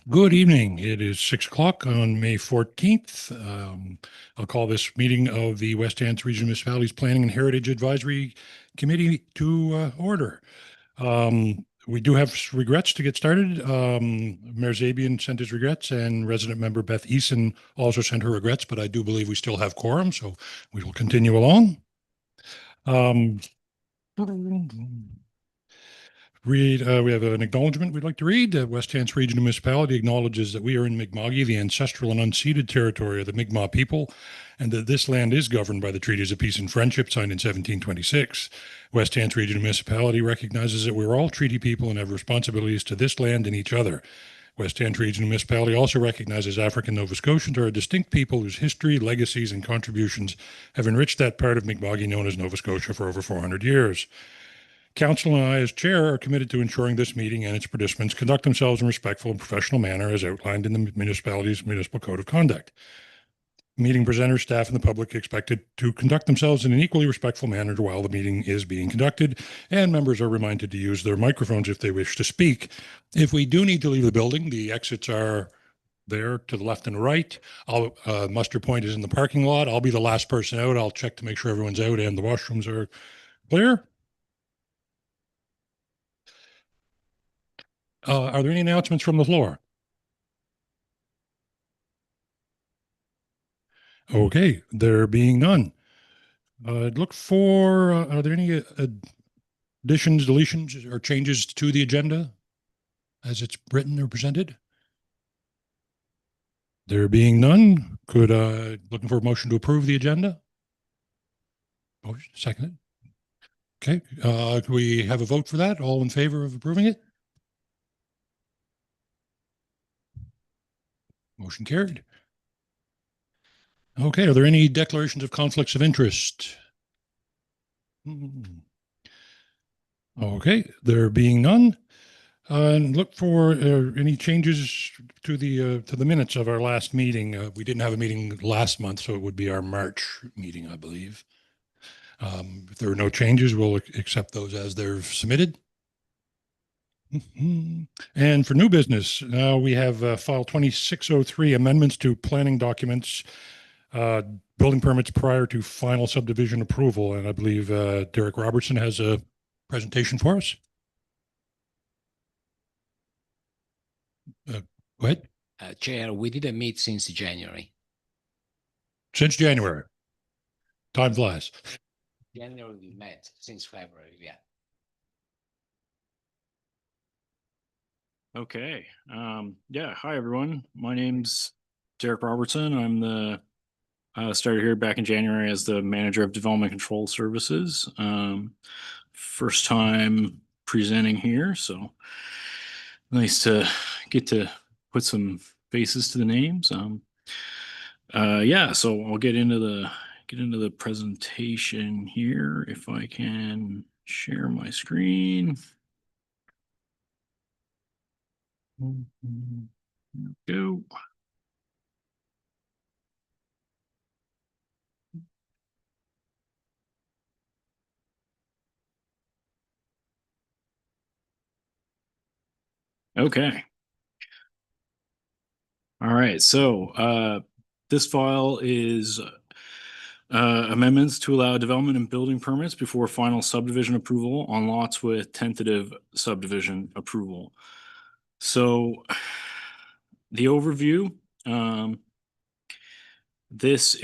Good evening. It is 6 o'clock on May 14th. I'll call this meeting of the West Hants Regional Municipalities Planning and Heritage Advisory Committee to order. We do have regrets to get started. Mayor Zabian sent his regrets, and resident member Beth Eason also sent her regrets, but I do believe we still have quorum, so we will continue along. We have an acknowledgement we'd like to read. West Hants Regional Municipality acknowledges that we are in Mi'kma'ki, the ancestral and unceded territory of the Mi'kmaq people, and that this land is governed by the treaties of peace and friendship signed in 1726. West Hants Regional Municipality recognizes that we're all treaty people and have responsibilities to this land and each other. West Hants Regional Municipality also recognizes African Nova Scotians are a distinct people whose history, legacies, and contributions have enriched that part of Mi'kma'ki known as Nova Scotia for over 400 years. Council and I, as chair, are committed to ensuring this meeting and its participants conduct themselves in a respectful and professional manner as outlined in the municipality's municipal code of conduct. Meeting presenters, staff, and the public expected to conduct themselves in an equally respectful manner while the meeting is being conducted, and members are reminded to use their microphones if they wish to speak. If we do need to leave the building, the exits are there to the left and right. Muster point is in the parking lot. I'll be the last person out. I'll check to make sure everyone's out and the washrooms are clear. Are there any announcements from the floor? Okay, there being none. Look for, are there any additions, deletions, or changes to the agenda as it's written or presented? There being none, looking for a motion to approve the agenda? Motion, seconded. Okay, could we have a vote for that? All in favor of approving it? Motion carried. Okay, are there any declarations of conflicts of interest? Okay, there being none, and look for any changes to the minutes of our last meeting. We didn't have a meeting last month, so it would be our March meeting, I believe. If there are no changes, we'll accept those as they're submitted. And for new business, now we have file 2603 amendments to planning documents, building permits prior to final subdivision approval. And I believe Derek Robertson has a presentation for us. Go ahead. Chair, we didn't meet since January. Since January. Time flies. January we met, since February, yeah. Okay. Yeah. Hi, everyone. My name's Derek Robertson. I'm the started here back in January as the manager of development control services. First time presenting here, so nice to get to put some faces to the names. Yeah. So I'll get into the presentation here if I can share my screen. Go. Okay. All right. So this file is amendments to allow development and building permits before final subdivision approval on lots with tentative subdivision approval. So the overview, this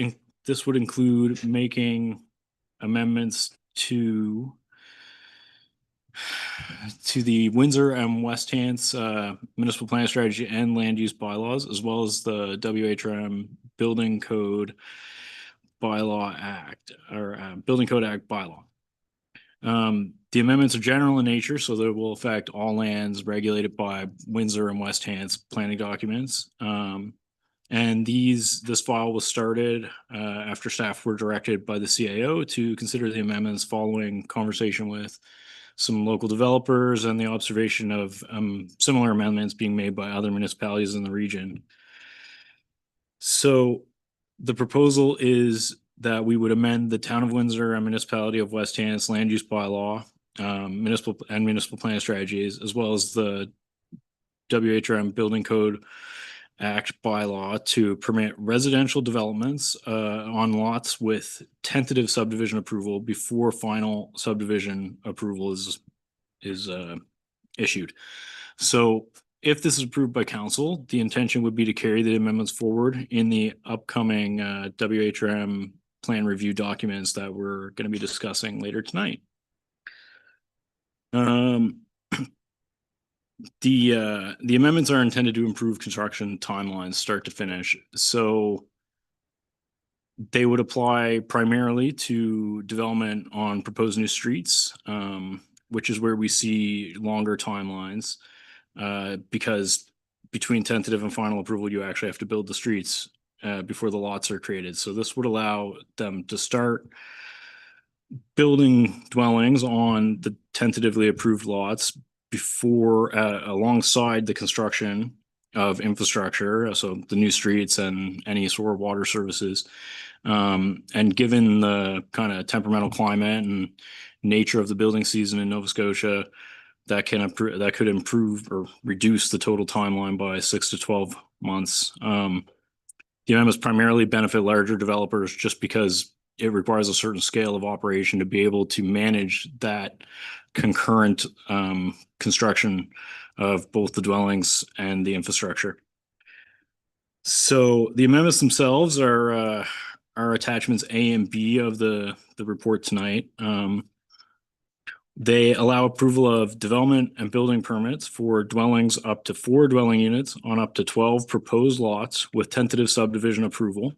would include making amendments to the Windsor and West Hants municipal plan strategy and land use bylaws, as well as the WHRM Building Code Bylaw Act or Building Code Act bylaw. The amendments are general in nature, so they will affect all lands regulated by Windsor and West Hants planning documents. And this file was started after staff were directed by the CAO to consider the amendments following conversation with some local developers and the observation of similar amendments being made by other municipalities in the region. So the proposal is that we would amend the Town of Windsor and Municipality of West Hants land use bylaw municipal plan strategies, as well as the WHRM Building Code Act bylaw to permit residential developments on lots with tentative subdivision approval before final subdivision approval is issued. So if this is approved by council, the intention would be to carry the amendments forward in the upcoming WHRM plan review documents that we're going to be discussing later tonight. The amendments are intended to improve construction timelines start to finish. So they would apply primarily to development on proposed new streets, which is where we see longer timelines, because between tentative and final approval, you actually have to build the streets before the lots are created. So this would allow them to start building dwellings on the tentatively approved lots before, alongside the construction of infrastructure, so the new streets and any sort of water services. And given the kind of temperamental climate and nature of the building season in Nova Scotia, that could improve or reduce the total timeline by 6 to 12 months. The amendments primarily benefit larger developers just because it requires a certain scale of operation to be able to manage that concurrent construction of both the dwellings and the infrastructure. So the amendments themselves are attachments A and B of the report tonight. They allow approval of development and building permits for dwellings up to 4 dwelling units on up to 12 proposed lots with tentative subdivision approval.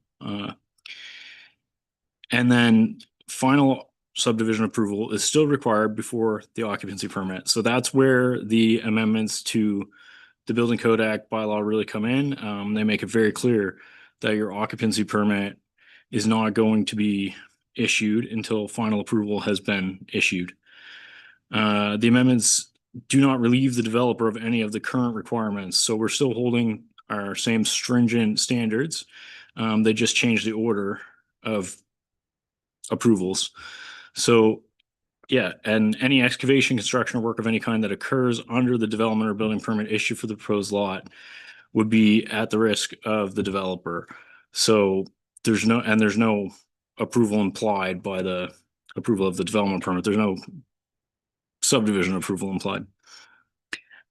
And then final subdivision approval is still required before the occupancy permit. So that's where the amendments to the Building Code Act bylaw really come in. They make it very clear that your occupancy permit is not going to be issued until final approval has been issued. The amendments do not relieve the developer of any of the current requirements. So we're still holding our same stringent standards. They just change the order of approvals. So yeah, and any excavation, construction, or work of any kind that occurs under the development or building permit issued for the proposed lot would be at the risk of the developer. So there's no approval implied by the approval of the development permit. There's no subdivision approval implied.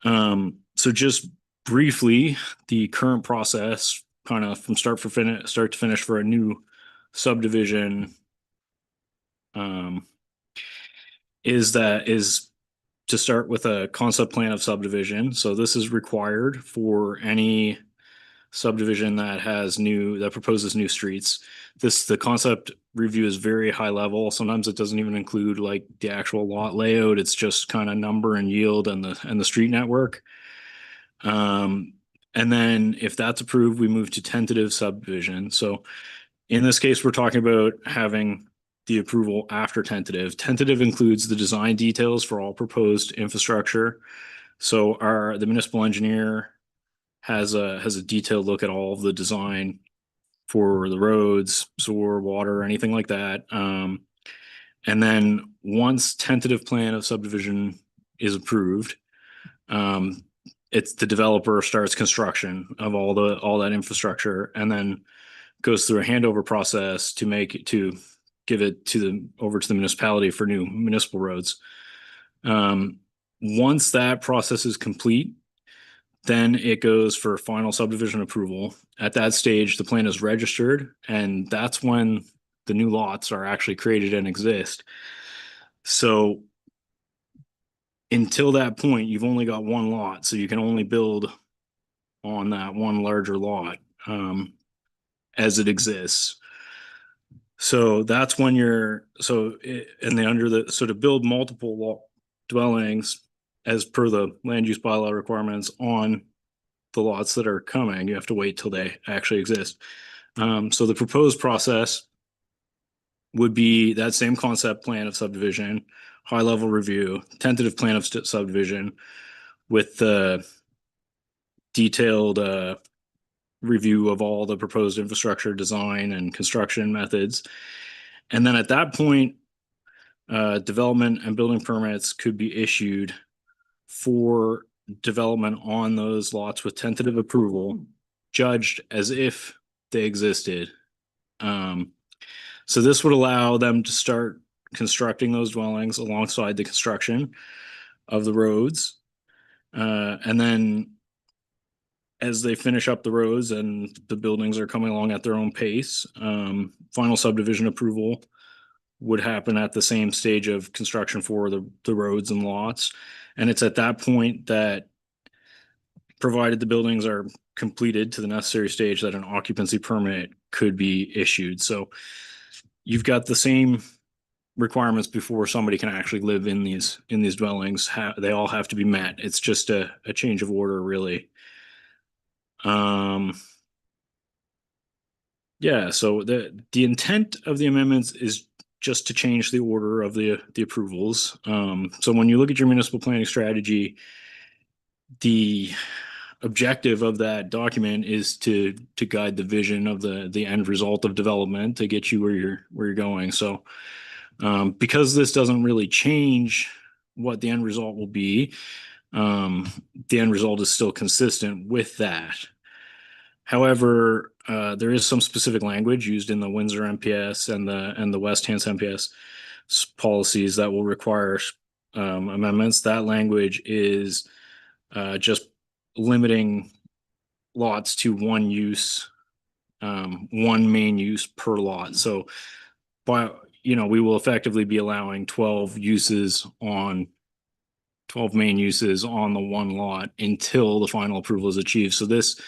So just briefly, the current process, kind of from start to finish for a new subdivision, is to start with a concept plan of subdivision. So this is required for any subdivision that proposes new streets. The concept review is very high level. Sometimes it doesn't even include like the actual lot layout. It's just kind of number and yield and the street network. And then if that's approved, we move to tentative subdivision. So in this case, we're talking about having the approval after tentative. Tentative includes the design details for all proposed infrastructure. So the municipal engineer has a detailed look at all of the design for the roads, sewer, water, anything like that. And then once tentative plan of subdivision is approved, it's the developer starts construction of all that infrastructure, and then goes through a handover process to give it over to the municipality for new municipal roads. Once that process is complete, then it goes for final subdivision approval. At that stage, the plan is registered, and that's when the new lots are actually created and exist. So until that point, you've only got one lot, so you can only build on that one larger lot as it exists. So that's when to build multiple dwellings as per the land use bylaw requirements on the lots that are coming, you have to wait till they actually exist. So the proposed process would be that same concept plan of subdivision, high level review, tentative plan of subdivision with the detailed review of all the proposed infrastructure design and construction methods. And then at that point, development and building permits could be issued for development on those lots with tentative approval, judged as if they existed. So this would allow them to start constructing those dwellings alongside the construction of the roads. And then as they finish up the roads and the buildings are coming along at their own pace, final subdivision approval would happen at the same stage of construction for the roads and lots. And it's at that point that, provided the buildings are completed to the necessary stage, that an occupancy permit could be issued. So you've got the same requirements before somebody can actually live in these dwellings. They all have to be met. It's just a change of order, really. Yeah, so the intent of the amendments is just to change the order of the approvals. So when you look at your municipal planning strategy, the objective of that document is to guide the vision of the end result of development to get you where you're going. So because this doesn't really change what the end result will be, the end result is still consistent with that. However, there is some specific language used in the Windsor MPS and the West Hants MPS policies that will require amendments. That language is just limiting lots to one use, one main use per lot. So, we will effectively be allowing 12 main uses on the one lot until the final approval is achieved. So this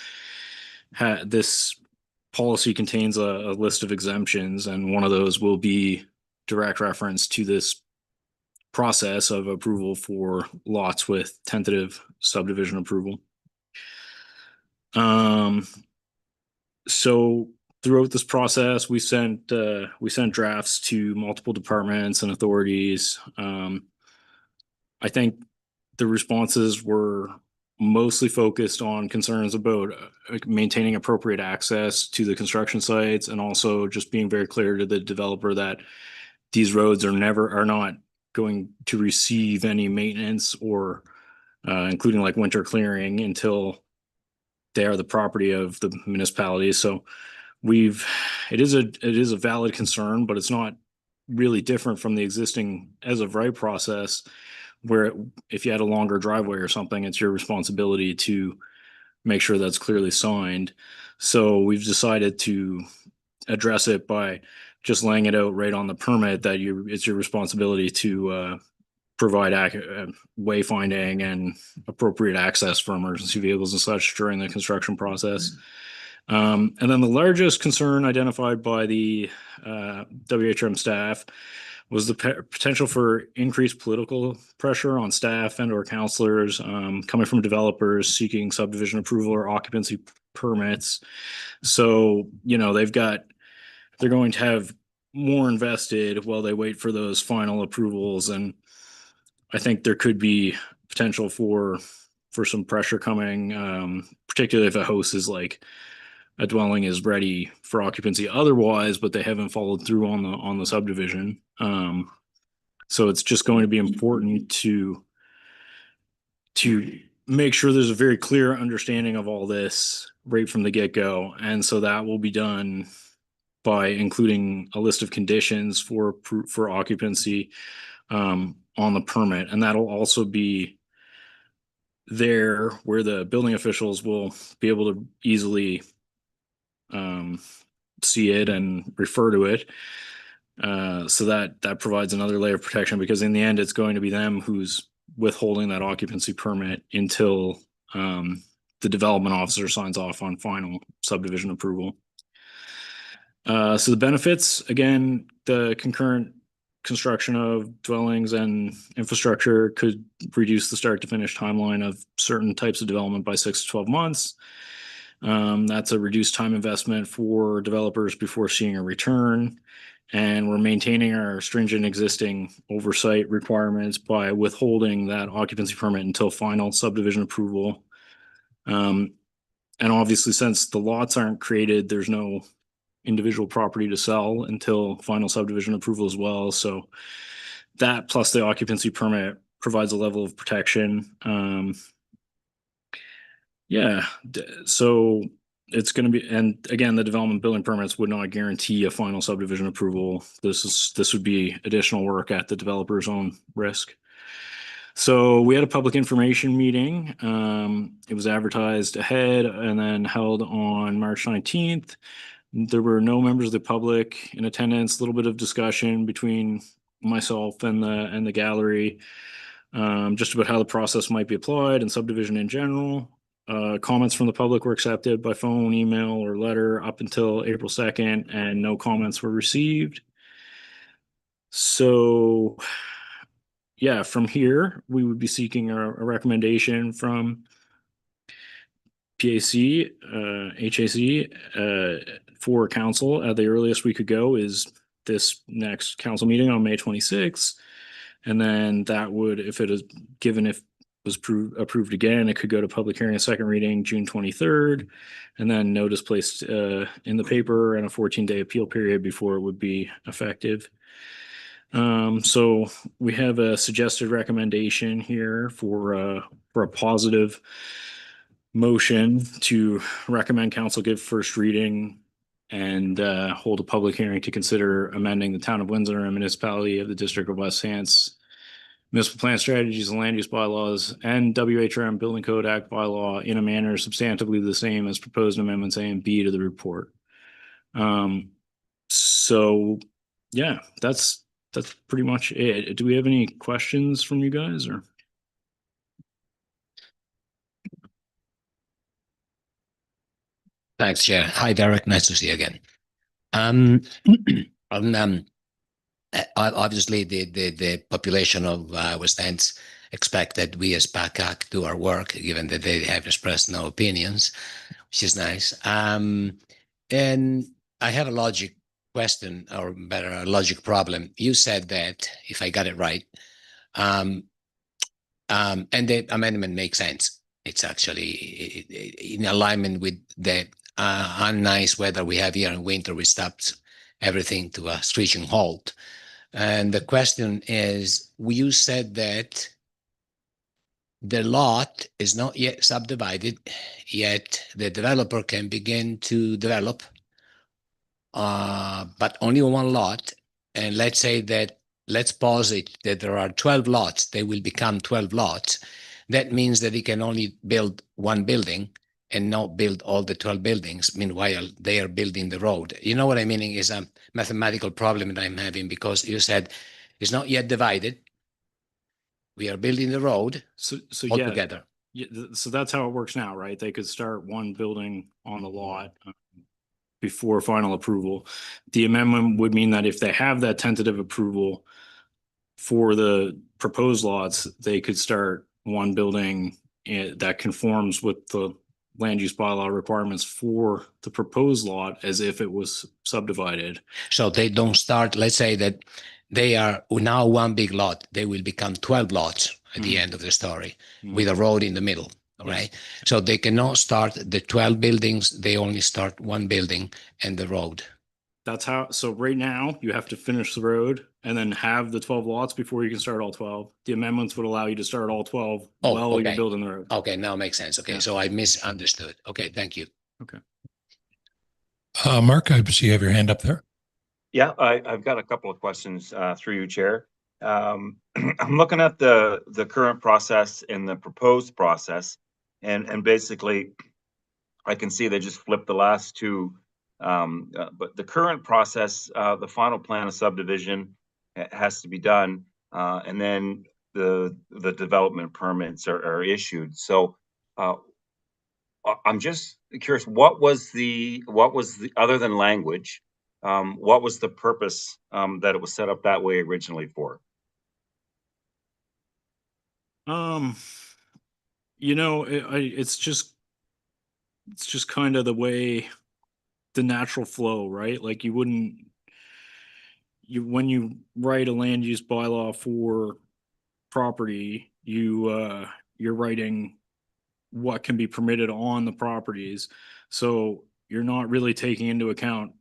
policy contains a list of exemptions, and one of those will be direct reference to this process of approval for lots with tentative subdivision approval. So throughout this process, we sent drafts to multiple departments and authorities. I think the responses were mostly focused on concerns about maintaining appropriate access to the construction sites, and also just being very clear to the developer that these roads are not going to receive any maintenance or including like winter clearing until they are the property of the municipality. So it is a valid concern, but it's not really different from the existing as of right process, where if you had a longer driveway or something, it's your responsibility to make sure that's clearly signed. So we've decided to address it by just laying it out right on the permit that it's your responsibility to provide wayfinding and appropriate access for emergency vehicles and such during the construction process. And then the largest concern identified by the WHRM staff was the potential for increased political pressure on staff and or counselors coming from developers seeking subdivision approval or occupancy permits. So, they're going to have more invested while they wait for those final approvals. And I think there could be potential for some pressure coming, particularly if a house is like a dwelling is ready for occupancy otherwise, but they haven't followed through on the subdivision. So it's just going to be important to make sure there's a very clear understanding of all this right from the get-go. And so that will be done by including a list of conditions for occupancy on the permit. And that'll also be there where the building officials will be able to easily see it and refer to it. So that provides another layer of protection, because in the end, it's going to be them who's withholding that occupancy permit until the development officer signs off on final subdivision approval. So the benefits, again, the concurrent construction of dwellings and infrastructure could reduce the start to finish timeline of certain types of development by 6 to 12 months. That's a reduced time investment for developers before seeing a return. And we're maintaining our stringent existing oversight requirements by withholding that occupancy permit until final subdivision approval. And obviously, since the lots aren't created, there's no individual property to sell until final subdivision approval as well. So that plus the occupancy permit provides a level of protection. So it's going to be, and again, the development building permits would not guarantee a final subdivision approval. This would be additional work at the developer's own risk. So we had a public information meeting. It was advertised ahead and then held on March 19th. There were no members of the public in attendance, a little bit of discussion between myself and the gallery, just about how the process might be applied and subdivision in general. Comments from the public were accepted by phone, email, or letter up until April 2nd, and no comments were received. So, yeah, from here, we would be seeking a recommendation from PAC, HAC, for council. The earliest we could go is this next council meeting on May 26th. And then that would, if it is given, if was approved again, it could go to public hearing and second reading June 23rd, and then notice placed in the paper and a 14-day appeal period before it would be effective. So we have a suggested recommendation here for a positive motion to recommend council give first reading and hold a public hearing to consider amending the Town of Windsor and municipality of the District of West Hants municipal plan strategies and land use bylaws and WHRM Building Code Act bylaw in a manner substantively the same as proposed amendments A and B to the report. So yeah, that's pretty much it. Do we have any questions from you guys or? Thanks, Chair. Hi, Derek. Nice to see you again. Obviously, the population of West Hants expect that we as PACAC do our work, given that they have expressed no opinions, which is nice. And I have a logic question, or better, a logic problem. You said that, if I got it right, and the amendment makes sense. It's actually in alignment with the unnice weather we have here in winter, which stops everything to a screeching halt. And the question is, you said that the lot is not yet subdivided, yet the developer can begin to develop, but only one lot. And let's say that, let's posit that there are 12 lots, they will become 12 lots. That means that he can only build one building and not build all the 12 buildings. Meanwhile, they are building the road. You know what I mean? Is a mathematical problem that I'm having, because you said it's not yet divided. We are building the road So all yeah, together. so that's how it works now, right? They could start one building on the lot before final approval. The amendment would mean that if they have that tentative approval for the proposed lots, they could start one building that conforms with the land use bylaw requirements for the proposed lot as if it was subdivided. So they don't start, let's say that they are now one big lot, they will become 12 lots at the end of the story with a road in the middle, right? So they cannot start the 12 buildings, they only start one building and the road. That's how, so right now you have to finish the road and then have the 12 lots before you can start all 12. The amendments would allow you to start all 12 while you're okay. building the road. Okay, now it makes sense. Okay, Yeah. so I misunderstood. Okay, thank you. Okay. Mark, I see you have your hand up there. Yeah, I've got a couple of questions through you, Chair. I'm looking at the current process and the proposed process, and basically, I can see they just flipped the last two. But the current process, the final plan of subdivision has to be done, and then the development permits are issued. So I'm just curious, what was the other than language? What was the purpose that it was set up that way originally for? You know, it's just kind of the way, the natural flow, right? Like when you write a land use bylaw for property, you're writing what can be permitted on the properties. So you're not really taking into account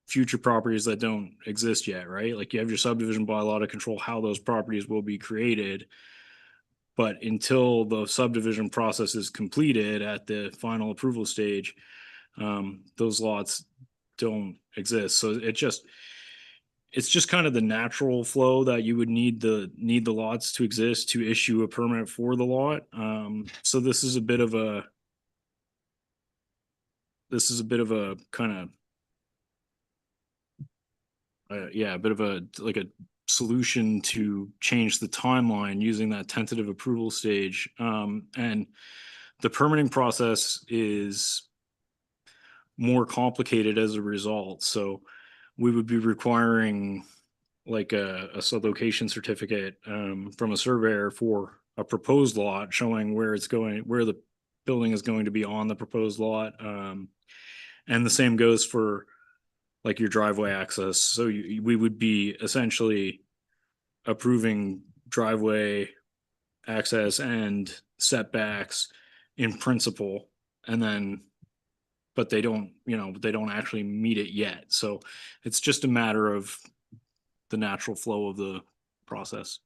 future properties that don't exist yet, right? Like you have your subdivision bylaw to control how those properties will be created. But until the subdivision process is completed at the final approval stage, those lots don't exist. So it's just kind of the natural flow that you would need the lots to exist to issue a permit for the lot. So this is a bit of a kind of a bit of a like a solution to change the timeline using that tentative approval stage. And the permitting process is more complicated as a result. So we would be requiring like a sublocation certificate from a surveyor for a proposed lot showing where it's going, where the building is going to be on the proposed lot. And the same goes for like your driveway access. So we would be essentially approving driveway access and setbacks in principle, and then but they don't actually meet it yet. So it's just a matter of the natural flow of the process.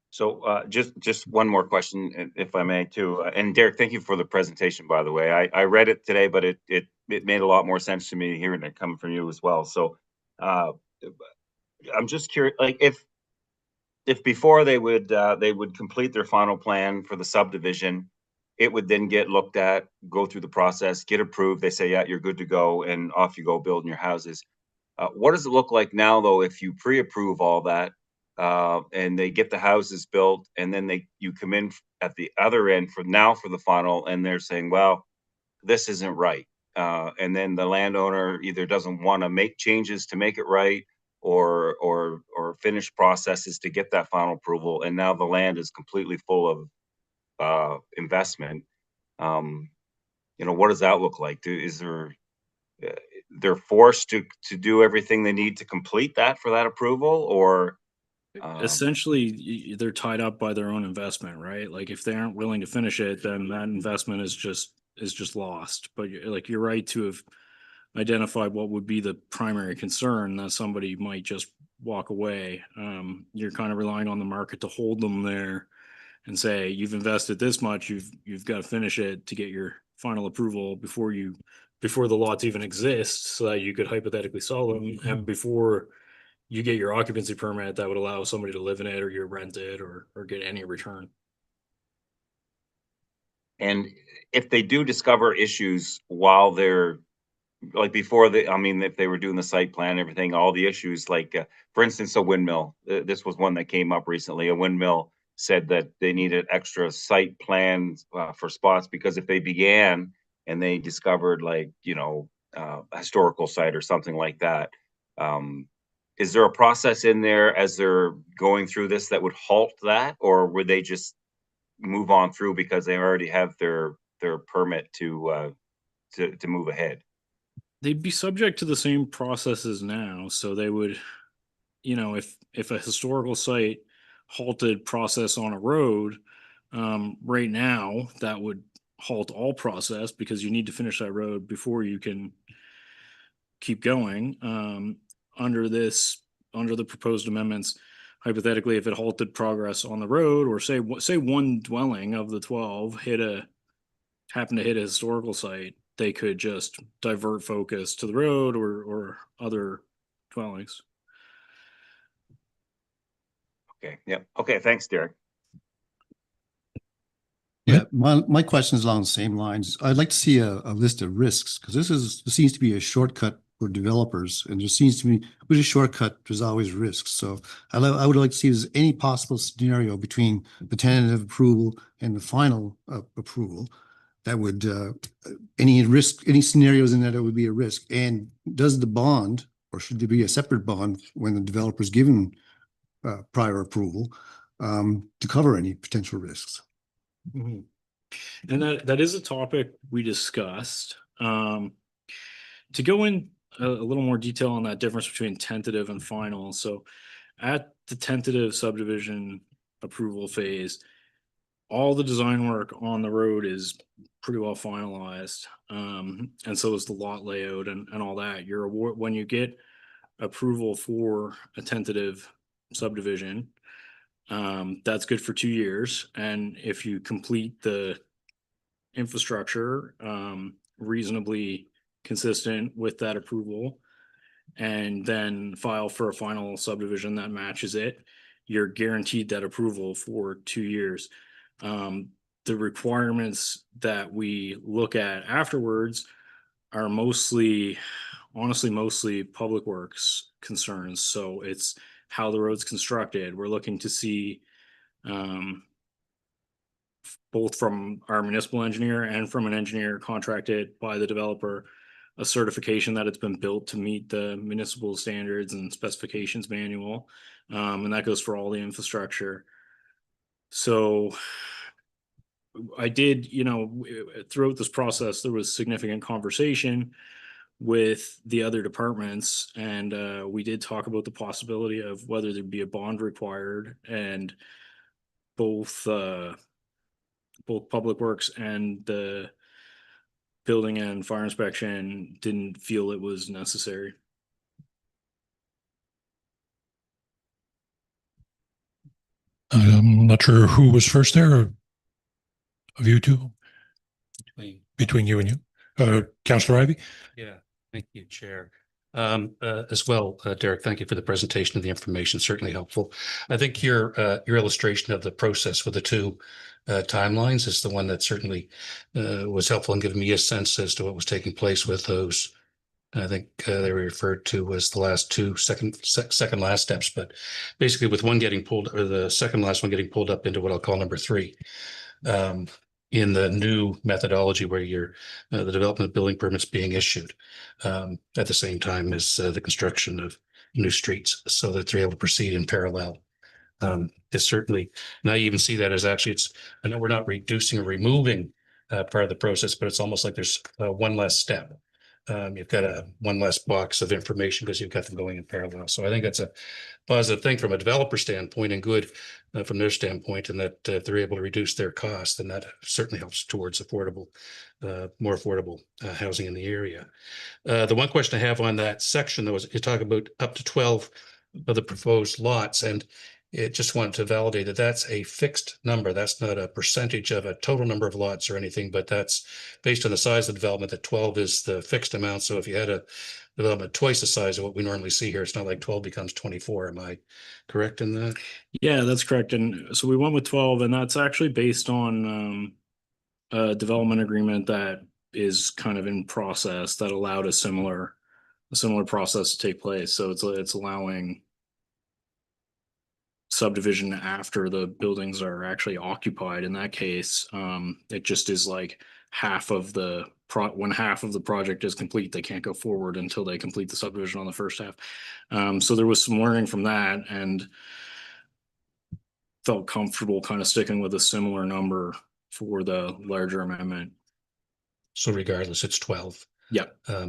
So just one more question, if I may, too. And Derek, thank you for the presentation, by the way. I read it today, but it made a lot more sense to me hearing it coming from you as well. So I'm just curious, like if before they would complete their final plan for the subdivision, it would then get looked at, go through the process, get approved. They say, yeah, you're good to go, and off you go building your houses. What does it look like now, though, if you pre-approve all that and they get the houses built, and then you come in at the other end for the final, and they're saying, well, this isn't right. And then the landowner either doesn't want to make changes to make it right, or finish processes to get that final approval, and now the land is completely full of investment. What does that look like? They're forced to do everything they need to complete that for that approval, or essentially they're tied up by their own investment, right? Like if they aren't willing to finish it, then that investment is just lost. But you're right to have identified what would be the primary concern, that somebody might just walk away. You're kind of relying on the market to hold them there and say, you've invested this much, you've got to finish it to get your final approval before the lots even exist, so that you could hypothetically sell them, and before you get your occupancy permit that would allow somebody to live in it, or you rent it, or get any return. And if they do discover issues while they're like before if they were doing the site plan, everything, all the issues, like for instance, a windmill, this was one that came up recently. A windmill said that they needed extra site plans for spots, because if they began and they discovered a historical site or something like that, is there a process in there as they're going through this that would halt that, or would they just move on through because they already have their permit to move ahead? They'd be subject to the same processes now. So they would, if a historical site halted process on a road, right now, that would halt all process, because you need to finish that road before you can keep going. Under the proposed amendments, hypothetically, if it halted progress on the road, or say one dwelling of the 12 happened to hit a historical site, they could just divert focus to the road or other dwellings. Okay. Yeah. Okay. Thanks, Derek. Yeah, my question is along the same lines. I'd like to see a list of risks, because this seems to be a shortcut for developers, and there seems to be, with a shortcut, there's always risks. So I would like to see if there's any possible scenario between the tentative approval and the final approval that would any scenarios in that would be a risk. And does the bond, or should there be a separate bond when the developer is given prior approval to cover any potential risks? Mm-hmm. And that is a topic we discussed. To go in a little more detail on that difference between tentative and final. So at the tentative subdivision approval phase, all the design work on the road is pretty well finalized. And so is the lot layout and all that. Your award, when you get approval for a tentative subdivision, that's good for 2 years. And if you complete the infrastructure, reasonably consistent with that approval, and then file for a final subdivision that matches it, you're guaranteed that approval for 2 years. The requirements that we look at afterwards are mostly, honestly, mostly public works concerns. So it's how the road's constructed. We're looking to see, both from our municipal engineer and from an engineer contracted by the developer, a certification that it's been built to meet the municipal standards and specifications manual. And that goes for all the infrastructure. So I did, throughout this process, there was significant conversation with the other departments, and we did talk about the possibility of whether there'd be a bond required, and both Public Works and the building and fire inspection didn't feel it was necessary. I'm not sure who was first there of you two, between you and you. Councillor Ivey? Yeah, thank you, Chair. As well, Derek, thank you for the presentation of the information, certainly helpful. I think your illustration of the process with the two timelines is the one that certainly was helpful in giving me a sense as to what was taking place with those. I think they were referred to as the last two second last steps, but basically with one getting pulled, or the second last one getting pulled up into what I'll call number 3. In the new methodology where you're the development of building permits being issued at the same time as the construction of new streets, so that they're able to proceed in parallel. It's certainly, and I even see that as actually, I know we're not reducing or removing part of the process, but it's almost like there's one less step. You've got one less box of information because you've got them going in parallel. So I think that's a positive thing from a developer standpoint, and good from their standpoint, and that if they're able to reduce their costs, then that certainly helps towards more affordable housing in the area. The one question I have on that section, though, is you talk about up to 12 of the proposed lots, and it just wanted to validate that that's a fixed number. That's not a percentage of a total number of lots or anything, but that's based on the size of the development, that 12 is the fixed amount. So if you had a development twice the size of what we normally see here, it's not like 12 becomes 24. Am I correct in that? Yeah, that's correct. And so we went with 12, and that's actually based on a development agreement that is kind of in process that allowed a similar process to take place. So it's allowing subdivision after the buildings are actually occupied. In that case, it just is like when half of the project is complete, they can't go forward until they complete the subdivision on the first half. So there was some learning from that, and felt comfortable kind of sticking with a similar number for the larger amendment. So regardless, it's 12. Yeah.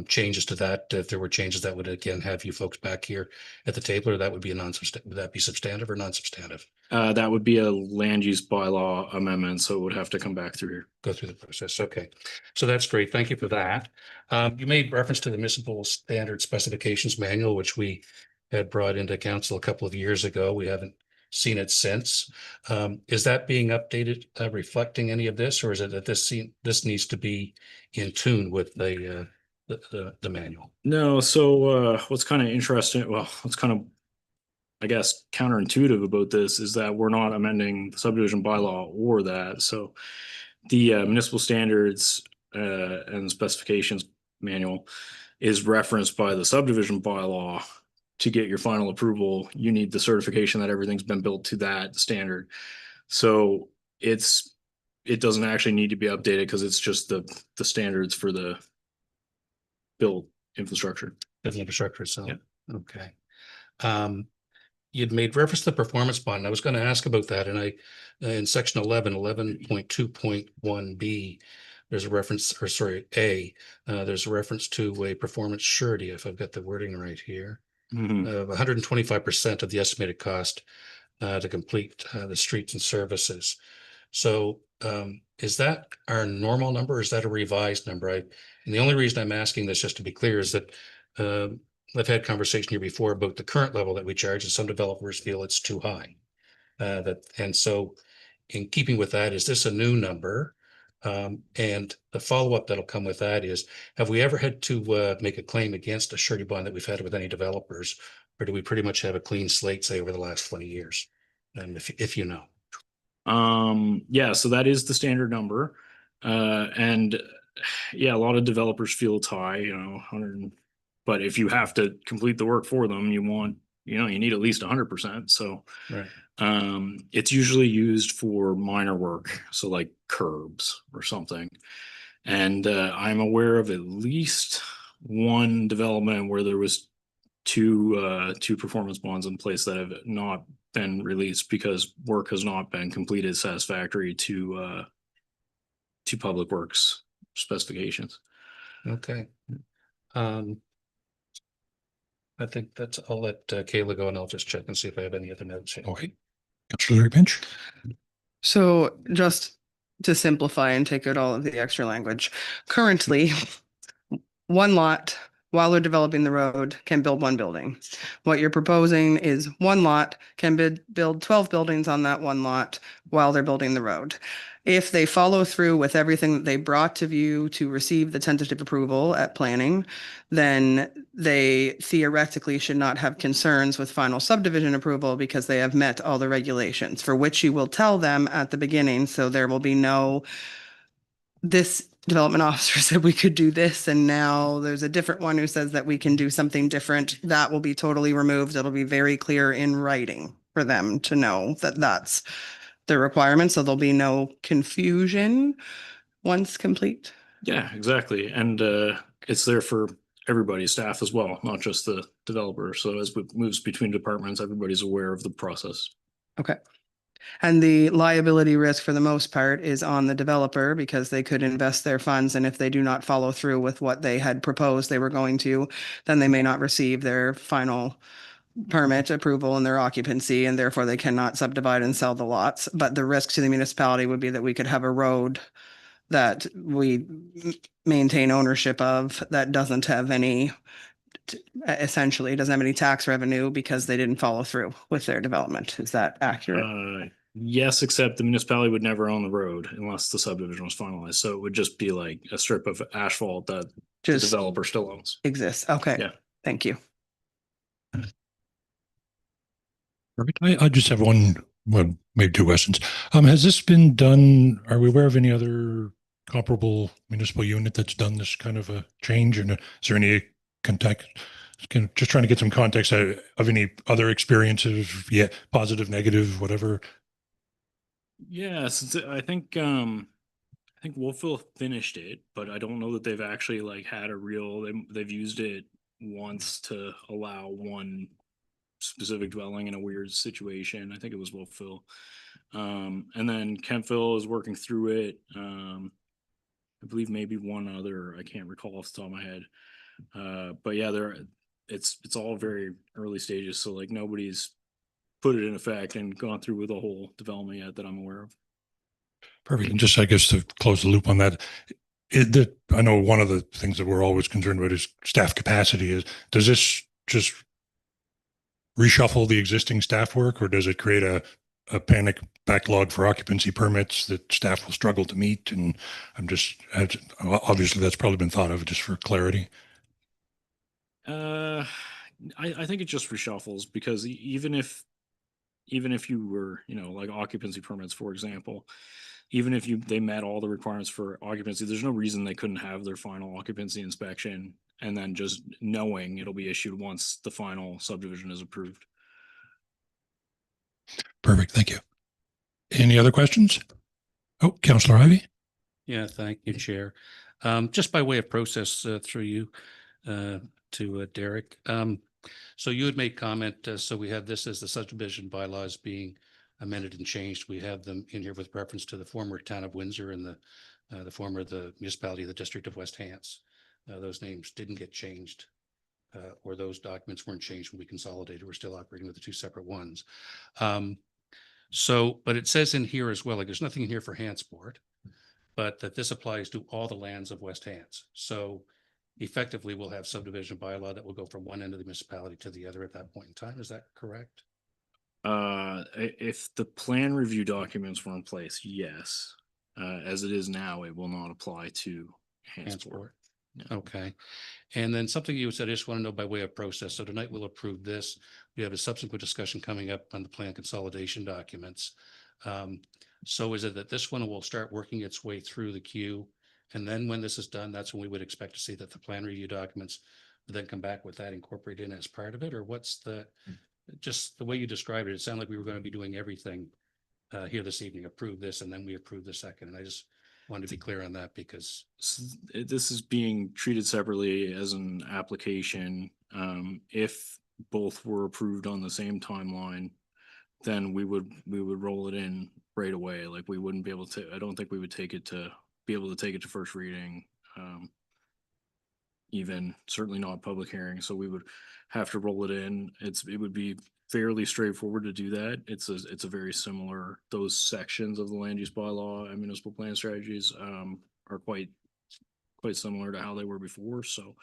Changes to that, if there were changes, that would again have you folks back here at the table, or that would be would that be substantive or non-substantive? That would be a land use bylaw amendment, so it would have to come back through here. Go through the process. Okay, so that's great. Thank you for that. You made reference to the municipal standard specifications manual, which we had brought into council a couple of years ago. We haven't seen it since. Is that being updated, reflecting any of this, or is it that this needs to be in tune with the manual? No, so what's kind of interesting, well, what's kind of, I guess, counterintuitive about this is that we're not amending the subdivision bylaw or that. So the municipal standards and specifications manual is referenced by the subdivision bylaw. To get your final approval, you need the certification that everything's been built to that standard. So it doesn't actually need to be updated because it's just the standards for the built infrastructure. The infrastructure itself. Yeah. Okay. You'd made reference to the performance bond. I was going to ask about that, and in section 11.2.1b, there's a reference, or sorry, there's a reference to a performance surety, if I've got the wording right here. 125% of the estimated cost to complete the streets and services. So is that our normal number or is that a revised number? And the only reason I'm asking this, just to be clear, is that I've had conversation here before about the current level that we charge, and some developers feel it's too high. And so in keeping with that, is this a new number? And the follow-up that'll come with that is, have we ever had to make a claim against a surety bond that we've had with any developers? Or do we pretty much have a clean slate, say, over the last 20 years? And if you know. Yeah, so that is the standard number. And yeah, a lot of developers feel it's high, 100, but if you have to complete the work for them, you need at least 100%. So Right. it's usually used for minor work, so like curbs or something. And I'm aware of at least one development where there was two performance bonds in place that have not been released because work has not been completed satisfactory to public works specifications. Okay. I think that's, I'll let Kayla go and I'll just check and see if I have any other notes here. Okay. Councillor Larry Pinch. So just to simplify and take out all of the extra language, currently, one lot, while they're developing the road, can build one building. What you're proposing is one lot can build 12 buildings on that one lot while they're building the road. If they follow through with everything that they brought to you to receive the tentative approval at planning, then they theoretically should not have concerns with final subdivision approval because they have met all the regulations, for which you will tell them at the beginning. So there will be no, this development officer said we could do this, and now there's a different one who says that we can do something different. That will be totally removed. It'll be very clear in writing for them to know that that's the requirement. So there'll be no confusion once complete. Yeah, exactly. And it's there for everybody's staff as well, not just the developer. So as it moves between departments, everybody's aware of the process. Okay. And the liability risk for the most part is on the developer because they could invest their funds, and if they do not follow through with what they had proposed they were going to, then they may not receive their final permit approval and their occupancy, and therefore they cannot subdivide and sell the lots. But the risk to the municipality would be that we could have a road that we maintain ownership of that doesn't have any, essentially doesn't have any tax revenue because they didn't follow through with their development. Is that accurate? Yes, except the municipality would never own the road unless the subdivision was finalized. So it would just be like a strip of asphalt that the Just developer still owns. exists. Okay. Yeah. Thank you. Perfect. I just have one, well, maybe two questions. Has this been done? Are we aware of any other comparable municipal unit that's done this kind of a change? And is there any context? Just trying to get some context of any other experiences, positive, negative, whatever. Yes, I think Wolfville finished it, but I don't know that they've actually like had a real. They've used it once to allow one specific dwelling in a weird situation. I think it was Wolfville. And then Kentville is working through it. I believe maybe one other, I can't recall off the top of my head. But yeah, it's all very early stages. So like nobody's put it in effect and gone through with the whole development yet that I'm aware of. Perfect. And just, I guess, to close the loop on that, I know one of the things that we're always concerned about is staff capacity. Does this just reshuffle the existing staff work, or does it create a panic backlog for occupancy permits that staff will struggle to meet? And obviously that's probably been thought of, just for clarity. I think it just reshuffles because even if you were, like occupancy permits, for example, even if they met all the requirements for occupancy, there's no reason they couldn't have their final occupancy inspection and then just knowing it'll be issued once the final subdivision is approved. Perfect. Thank you. Any other questions? Oh, Councillor Ivey. Yeah, thank you, Chair. Just by way of process through you to Derek. So you had made comment, so we have this as the subdivision bylaws being amended and changed. We have them in here with reference to the former town of Windsor and the former the municipality of the district of West Hants. Those names didn't get changed, or those documents weren't changed when we consolidated. We're still operating with the two separate ones. So, but it says in here as well, like there's nothing in here for Hansport, but that this applies to all the lands of West Hants. So effectively, we'll have subdivision bylaw that will go from one end of the municipality to the other at that point in time. Is that correct? If the plan review documents were in place, yes. As it is now, it will not apply to Hansport. No. Okay. And then something you said, I just want to know by way of process. So tonight we'll approve this. We have a subsequent discussion coming up on the plan consolidation documents. So is it that this one will start working its way through the queue? And then when this is done, that's when we would expect to see that the plan review documents would then come back with that incorporated in as part of it? Or what's just the way you described it, it sounded like we were going to be doing everything here this evening, approve this, and then we approve the second. And I just wanted to be clear on that because This is being treated separately as an application. If both were approved on the same timeline, then we would roll it in right away. Like we wouldn't be able to, I don't think we would be able to take it to first reading. Even certainly not public hearing. So we would have to roll it in. It would be fairly straightforward to do that. It's a very similar, those sections of the land use bylaw and municipal plan strategies are quite similar to how they were before. So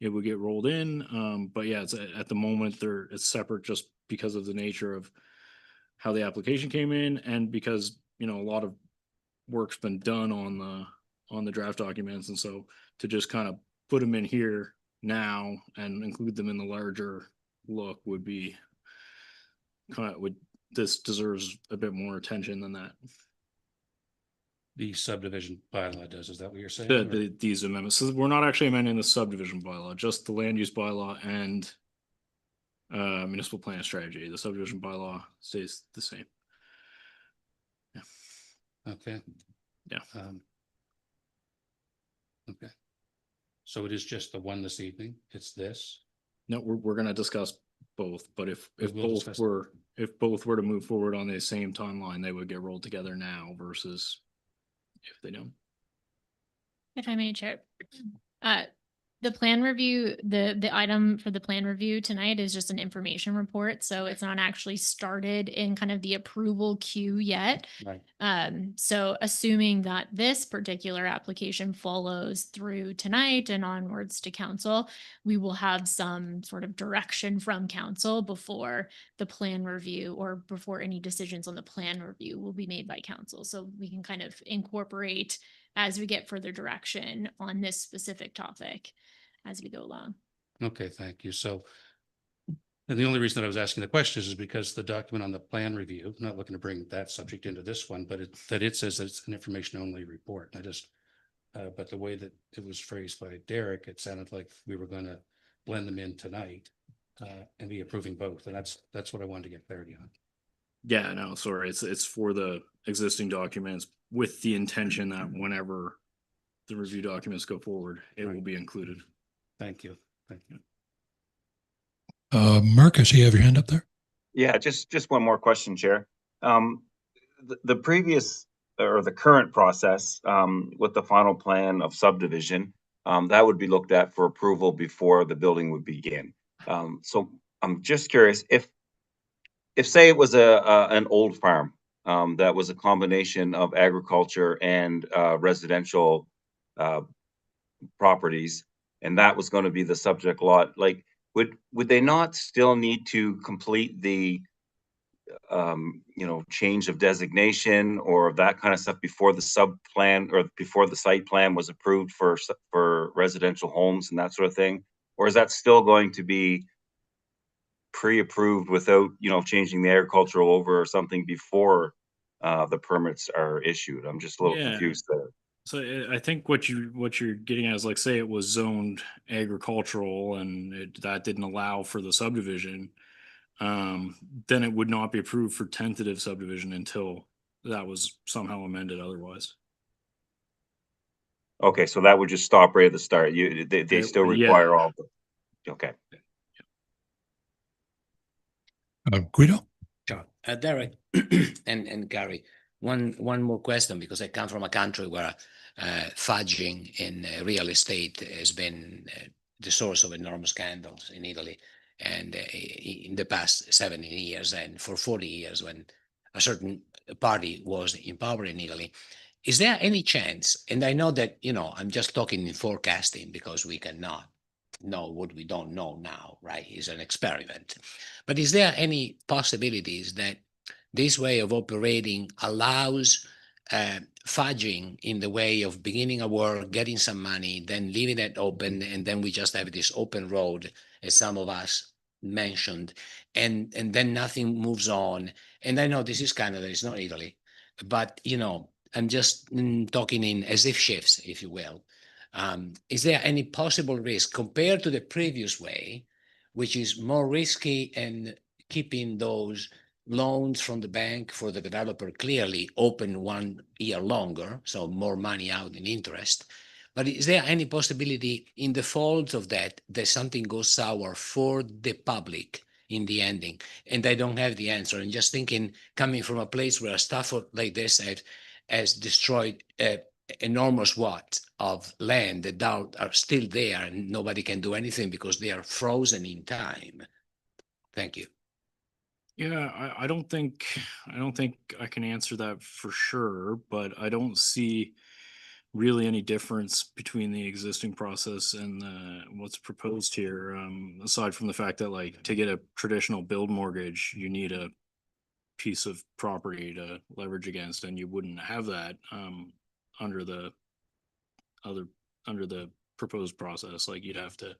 it would get rolled in. But yeah, it's at the moment it's separate just because of the nature of how the application came in and because, a lot of work's been done on the draft documents. And so to just kind of put them in here now and include them in the larger look would be this deserves a bit more attention than that. the subdivision bylaw does. Is that what you're saying? These amendments. So we're not actually amending the subdivision bylaw, just the land use bylaw and municipal plan strategy. The subdivision bylaw stays the same. Okay. Yeah. Okay. So it is just the one this evening. It's this. No, we're going to discuss both, but if will both discuss were to move forward on the same timeline, they would get rolled together now versus if they don't. If I may, Chair, the plan review, the item for the plan review tonight is just an information report. So it's not actually started in kind of the approval queue yet. Right. So assuming that this particular application follows through tonight and onwards to council, we will have some sort of direction from council before the plan review or before any decisions on the plan review will be made by council. So we can kind of incorporate as we get further direction on this specific topic as we go along. Okay, thank you. So, and the only reason that I was asking the questions is because the document on the plan review, I'm not looking to bring that subject into this one, but it says that it's an information only report. And I just, but the way that it was phrased by Derek, it sounded like we were going to blend them in tonight and be approving both. And that's what I wanted to get clarity on. Yeah, no, sorry. It's for the existing documents with the intention that whenever the review documents go forward, it will be included. Thank you. Thank you. Mark, I see you have your hand up there. Yeah, just one more question, Chair. The previous or the current process with the final plan of subdivision, that would be looked at for approval before the building would begin. So I'm just curious if say it was an old farm that was a combination of agriculture and residential properties, and that was going to be the subject lot, like would they not still need to complete the change of designation or that kind of stuff before the sub plan or before the site plan was approved for residential homes and that sort of thing? Or is that still going to be pre-approved without, changing the agricultural over or something before the permits are issued? I'm just a little confused there. So I think what you're getting at is, like, say it was zoned agricultural and that didn't allow for the subdivision, then it would not be approved for tentative subdivision until that was somehow amended otherwise. Okay, so that would just stop right at the start. They still require all the, okay. Guido? Sure. Derek and Gary, one more question, because I come from a country where fudging in real estate has been the source of enormous scandals in Italy, and in the past 70 years, and for 40 years when a certain party was in power in Italy. Is there any chance, and I know that, I'm just talking in forecasting because we cannot know what we don't know now, right? It's an experiment. But is there any possibilities that this way of operating allows fudging in the way of beginning a work, getting some money, then leaving it open, and then we just have this open road, as some of us mentioned, and then nothing moves on. And I know this is Canada, it's not Italy, but I'm just talking in as if shifts, if you will. Is there any possible risk compared to the previous way, which is more risky and keeping those loans from the bank for the developer clearly open 1 year longer, so more money out in interest? But is there any possibility in the folds of that something goes sour for the public in the ending? And I don't have the answer. I'm just thinking, coming from a place where stuff like this has destroyed enormous watts of land that are still there and nobody can do anything because they are frozen in time. Thank you. Yeah, I don't think I can answer that for sure, but I don't see really any difference between the existing process and what's proposed here. Aside from the fact that, like, to get a traditional build mortgage, you need a piece of property to leverage against, and you wouldn't have that under the proposed process. Like, you'd have to,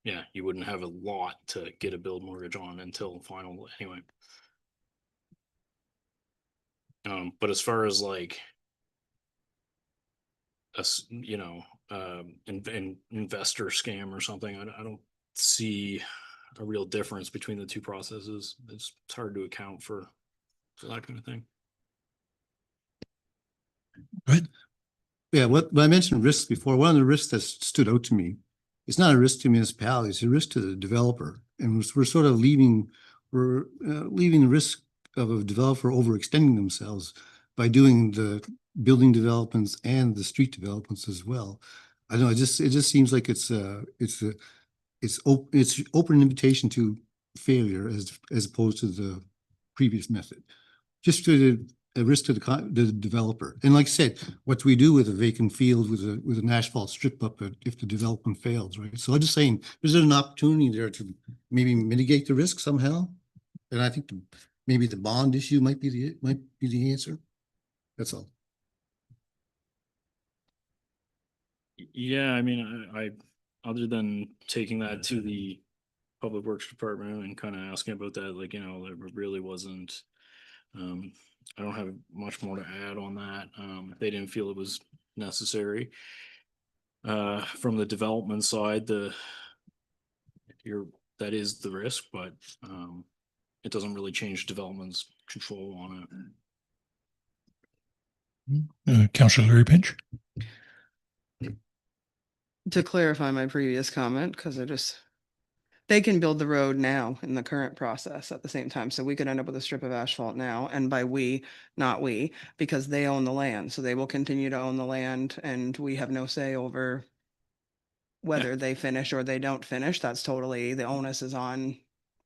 yeah, you wouldn't have a lot to get a build mortgage on until final anyway. But as far as like investor scam or something, I don't see a real difference between the two processes. It's hard to account for that kind of thing. Good. Yeah, what I mentioned risks before, one of the risks that stood out to me, it's not a risk to municipalities, it's a risk to the developer. And we're sort of leaving the risk of a developer overextending themselves by doing the building developments and the street developments as well. I don't know, it just seems like it's open invitation to failure as opposed to the previous method. Just to a risk to the developer. And like I said, what do we do with a vacant field with an asphalt strip up if the development fails, right? So I'm just saying, is there an opportunity there to maybe mitigate the risk somehow? And I think maybe the bond issue might be the answer. That's all. Yeah, I mean, I other than taking that to the Public Works Department and kind of asking about that, like, there really wasn't, I don't have much more to add on that. They didn't feel it was necessary. From the development side, that is the risk, but it doesn't really change development's control on it. Councillor Larry Pinch. To clarify my previous comment, because they can build the road now in the current process at the same time. So we could end up with a strip of asphalt now, and by we, not we, because they own the land. So they will continue to own the land, and we have no say over whether they finish or they don't finish. That's totally, the onus is on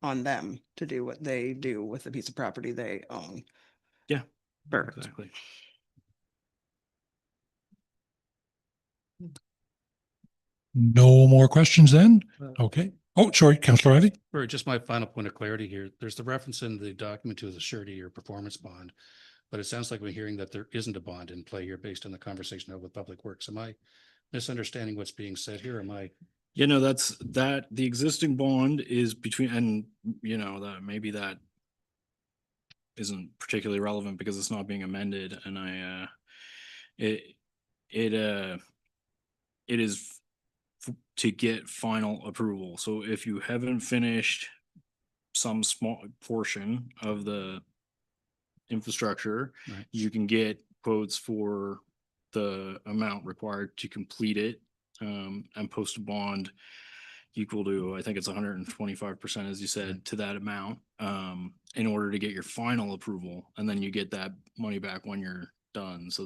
them to do what they do with the piece of property they own. Yeah, Perfect. exactly. No more questions then? Okay. Oh, sorry, Councillor Ivey. Or just my final point of clarity here. There's the reference in the document to the surety or performance bond, but it sounds like we're hearing that there isn't a bond in play here based on the conversation I had with Public Works. Am I misunderstanding what's being said here? Am I? The existing bond is between, and that maybe that isn't particularly relevant because it's not being amended, and it is to get final approval. So if you haven't finished some small portion of the infrastructure, Right. you can get quotes for the amount required to complete it, and post a bond equal to, I think it's 125%, as you said, to that amount, in order to get your final approval, and then you get that money back when you're done. So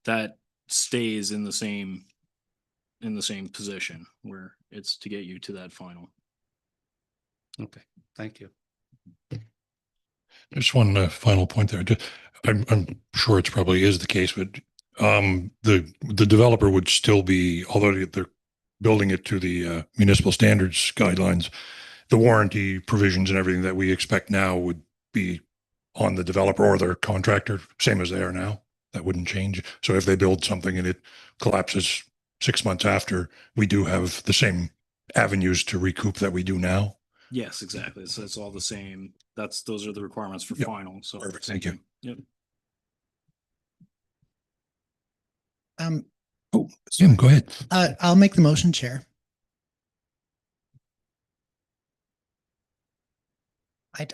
that stays in the same position where it's to get you to that final. Okay, thank you. Just one final point there. I'm sure it's probably is the case, but the developer would still be, although they're building it to the municipal standards guidelines, the warranty provisions and everything that we expect now would be on the developer or their contractor, same as they are now. That wouldn't change. So if they build something and it collapses 6 months after, we do have the same avenues to recoup that we do now. Yes, exactly. So it's all the same. Those are the requirements for Yep. final. So Perfect. Thank you. Yep. Oh, Jim, go ahead. I'll make the motion, Chair.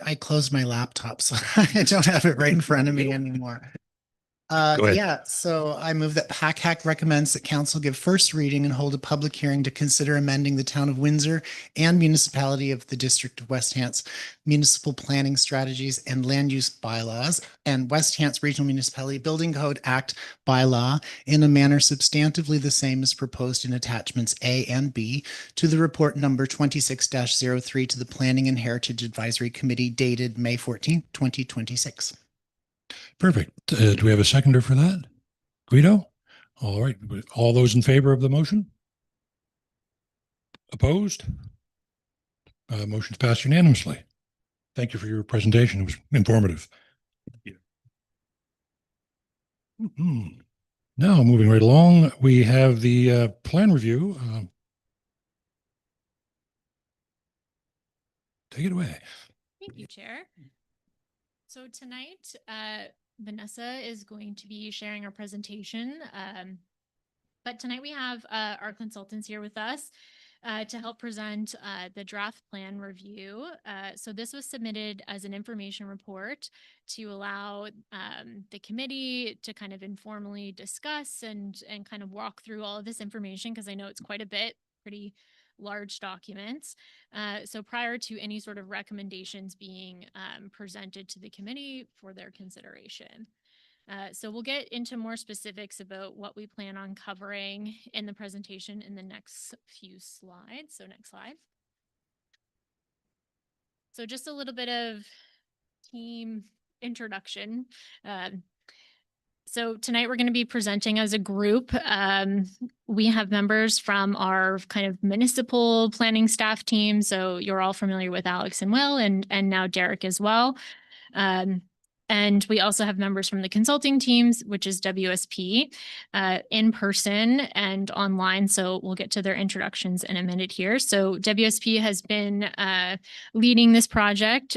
I closed my laptop, so I don't have it right in front of me anymore. Go ahead. Yeah, so I move that PACAC recommends that council give first reading and hold a public hearing to consider amending the Town of Windsor and municipality of the District of West Hants municipal planning strategies and land use bylaws and West Hants Regional Municipality Building Code Act bylaw in a manner substantively the same as proposed in attachments A and B to the report number 26-03 to the Planning and Heritage Advisory Committee dated May 14th, 2026. Perfect. Do we have a seconder for that? Guido? All right. All those in favor of the motion? Opposed? Motion's passed unanimously. Thank you for your presentation. It was informative. Now, moving right along, we have the plan review. Take it away. Thank you, Chair. So tonight, Vanessa is going to be sharing our presentation. But tonight we have our consultants here with us to help present the draft plan review. So this was submitted as an information report to allow the committee to kind of informally discuss and kind of walk through all of this information, because I know it's quite a bit, pretty large documents. So prior to any sort of recommendations being presented to the committee for their consideration. So we'll get into more specifics about what we plan on covering in the presentation in the next few slides. So next slide. So just a little bit of team introduction. So tonight we're going to be presenting as a group. We have members from our kind of municipal planning staff team. So you're all familiar with Alex and Will, and now Derek as well. And we also have members from the consulting teams, which is WSP, in person and online. So we'll get to their introductions in a minute here. So WSP has been leading this project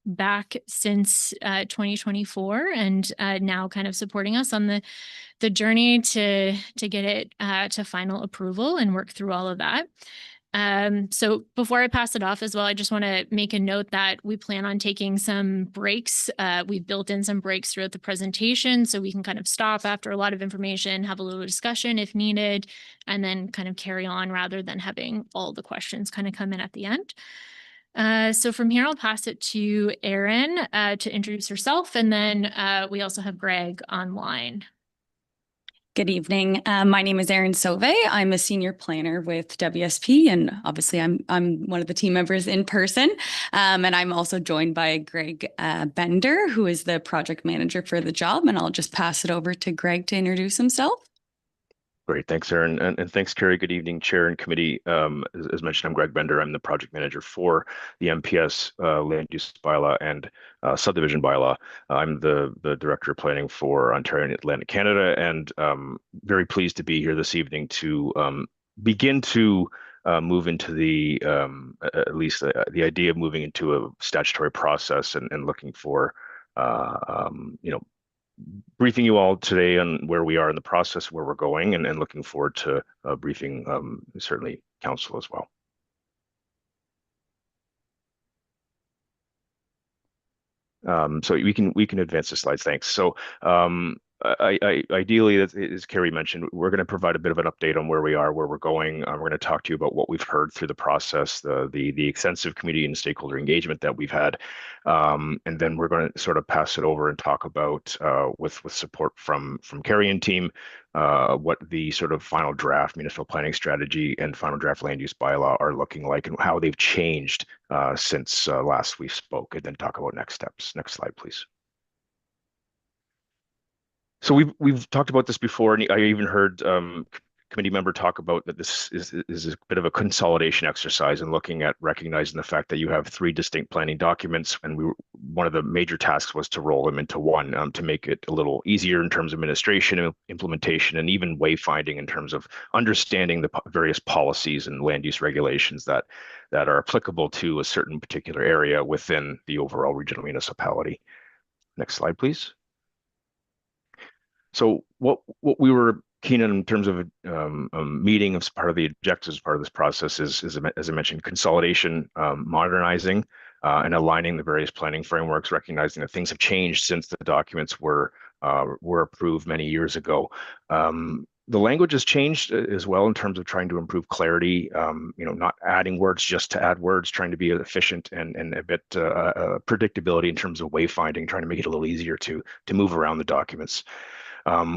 back since 2024, and now kind of supporting us on the journey to get it to final approval and work through all of that. So before I pass it off as well, I just want to make a note that we plan on taking some breaks. We've built in some breaks throughout the presentation, so we can kind of stop after a lot of information, have a little discussion if needed, and then kind of carry on rather than having all the questions kind of come in at the end. So from here, I'll pass it to Erin to introduce herself, and then we also have Greg online. Good evening. My name is Erin Sauvé. I'm a senior planner with WSP, and obviously I'm one of the team members in person. And I'm also joined by Greg Bender, who is the project manager for the job. And I'll just pass it over to Greg to introduce himself. Great. Thanks, Erin. And thanks, Carrie. Good evening, Chair and Committee. As mentioned, I'm Greg Bender. I'm the project manager for the MPS land use bylaw and subdivision bylaw. I'm the director of planning for Ontario and Atlantic Canada, and very pleased to be here this evening to begin to move into the, at least the idea of moving into a statutory process and looking for, briefing you all today on where we are in the process, where we're going, and looking forward to briefing certainly council as well. So we can advance the slides. Thanks. So ideally, as Carrie mentioned, we're going to provide a bit of an update on where we are, where we're going. We're going to talk to you about what we've heard through the process, the extensive community and stakeholder engagement that we've had, and then we're going to sort of pass it over and talk about with support from Carrie and team what the sort of final draft municipal planning strategy and final draft land use bylaw are looking like and how they've changed since last we spoke, and then talk about next steps. Next slide, please. So we've talked about this before, and I even heard committee member talk about that this is a bit of a consolidation exercise and looking at recognizing the fact that you have 3 distinct planning documents, and one of the major tasks was to roll them into one to make it a little easier in terms of administration, implementation, and even wayfinding in terms of understanding the various policies and land use regulations that are applicable to a certain particular area within the overall regional municipality. Next slide, please. So what we were keen on in terms of a meeting as part of the objectives, part of this process is as I mentioned, consolidation, modernizing, and aligning the various planning frameworks, recognizing that things have changed since the documents were approved many years ago. The language has changed as well in terms of trying to improve clarity, not adding words just to add words, trying to be efficient and a bit predictability in terms of wayfinding, trying to make it a little easier to move around the documents.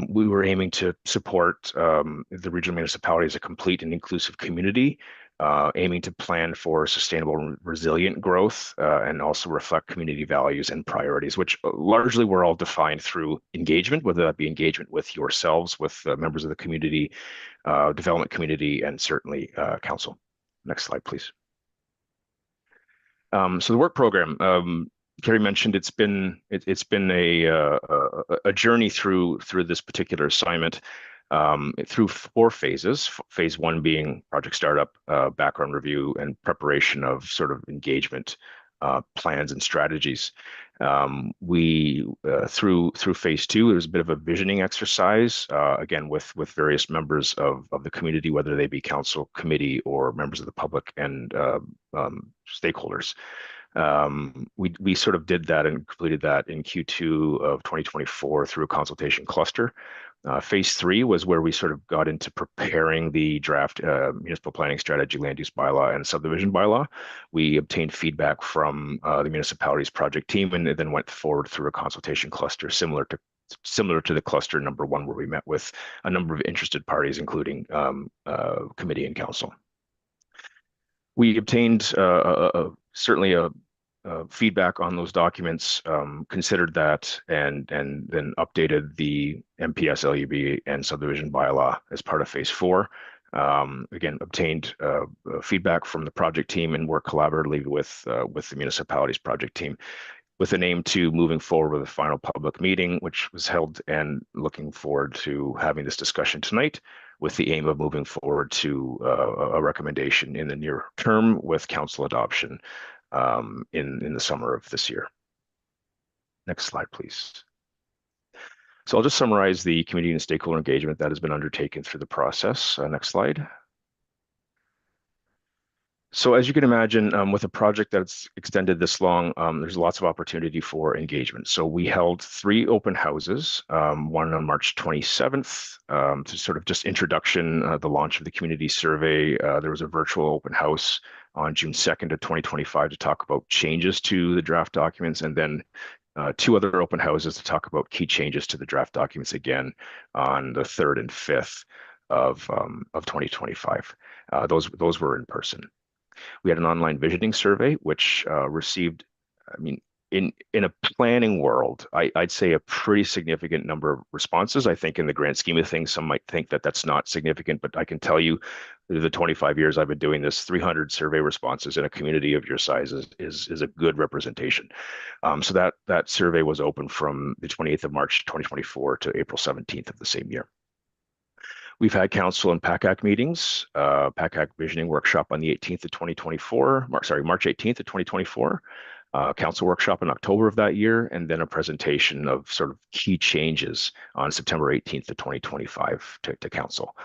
We were aiming to support the regional municipality as a complete and inclusive community, aiming to plan for sustainable and resilient growth and also reflect community values and priorities, which largely were all defined through engagement, whether that be engagement with yourselves, with members of the community, development community, and certainly council. Next slide, please. So the work program, Carrie mentioned it's been a journey through this particular assignment through 4 phases. Phase 1 being project startup, background review, and preparation of sort of engagement plans and strategies. Through phase 2, it was a bit of a visioning exercise, again with various members of the community, whether they be council, committee, or members of the public and stakeholders. We sort of did that and completed that in Q2 of 2024 through a consultation cluster. Phase 3 was where we sort of got into preparing the draft municipal planning strategy, land use bylaw, and subdivision bylaw. We obtained feedback from the municipality's project team and then went forward through a consultation cluster similar to the cluster number 1, where we met with a number of interested parties, including committee and council. We obtained certainly feedback on those documents, considered that, and then updated the MPS LUB and subdivision bylaw as part of phase 4. Again, obtained feedback from the project team and worked collaboratively with the municipality's project team, with an aim to moving forward with a final public meeting, which was held, and looking forward to having this discussion tonight, with the aim of moving forward to a recommendation in the near term with council adoption in the summer of this year. Next slide, please. So I'll just summarize the community and stakeholder engagement that has been undertaken through the process. Next slide. So as you can imagine, with a project that's extended this long, there's lots of opportunity for engagement. So we held 3 open houses, one on March 27th, to sort of just introduction, the launch of the community survey. There was a virtual open house on June 2nd of 2025 to talk about changes to the draft documents, and then 2 other open houses to talk about key changes to the draft documents again on the 3rd and 5th of 2025. Those were in person. We had an online visioning survey, which received, in a planning world, I'd say a pretty significant number of responses. I think in the grand scheme of things, some might think that that's not significant, but I can tell you, the 25 years I've been doing this, 300 survey responses in a community of your size is a good representation. So that survey was open from the 28th of March 2024 to April 17th of the same year. We've had council and PACAC meetings, PACAC visioning workshop on the 18th of 2024, March 18th of 2024, council workshop in October of that year, and then a presentation of sort of key changes on September 18th of 2025 to council.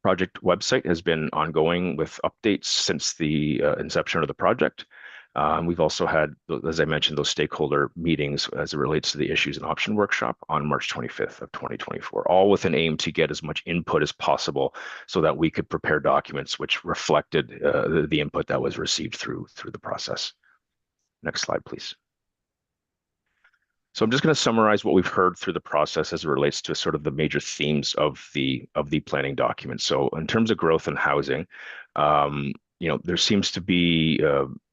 Project website has been ongoing with updates since the inception of the project. We've also had, as I mentioned, those stakeholder meetings as it relates to the issues and option workshop on March 25th of 2024, all with an aim to get as much input as possible so that we could prepare documents which reflected the input that was received through the process. Next slide, please. So I'm just going to summarize what we've heard through the process as it relates to sort of the major themes of the planning document. So in terms of growth and housing, there seems to be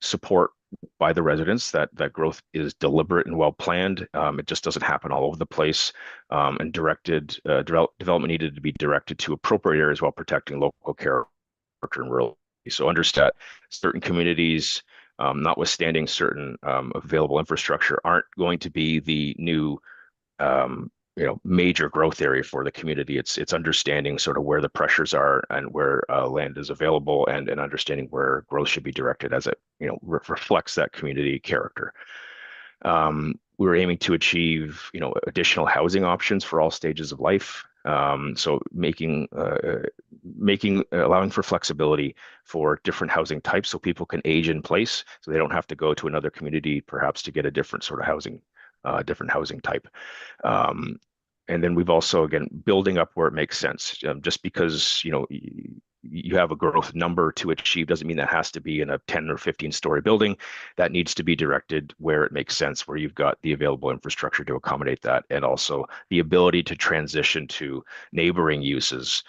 support by the residents that growth is deliberate and well planned. It just doesn't happen all over the place, and development needed to be directed to appropriate areas while protecting local character and rural. So understand certain communities, notwithstanding certain available infrastructure, aren't going to be the new major growth area for the community. It's understanding sort of where the pressures are and where land is available, and understanding where growth should be directed as it reflects that community character. We were aiming to achieve additional housing options for all stages of life. So allowing for flexibility for different housing types, so people can age in place, so they don't have to go to another community perhaps to get a different sort of housing, different housing type. And then we've also, again, building up where it makes sense. Just because you have a growth number to achieve doesn't mean that has to be in a 10 or 15-story building. That needs to be directed where it makes sense, where you've got the available infrastructure to accommodate that, and also the ability to transition to neighboring uses,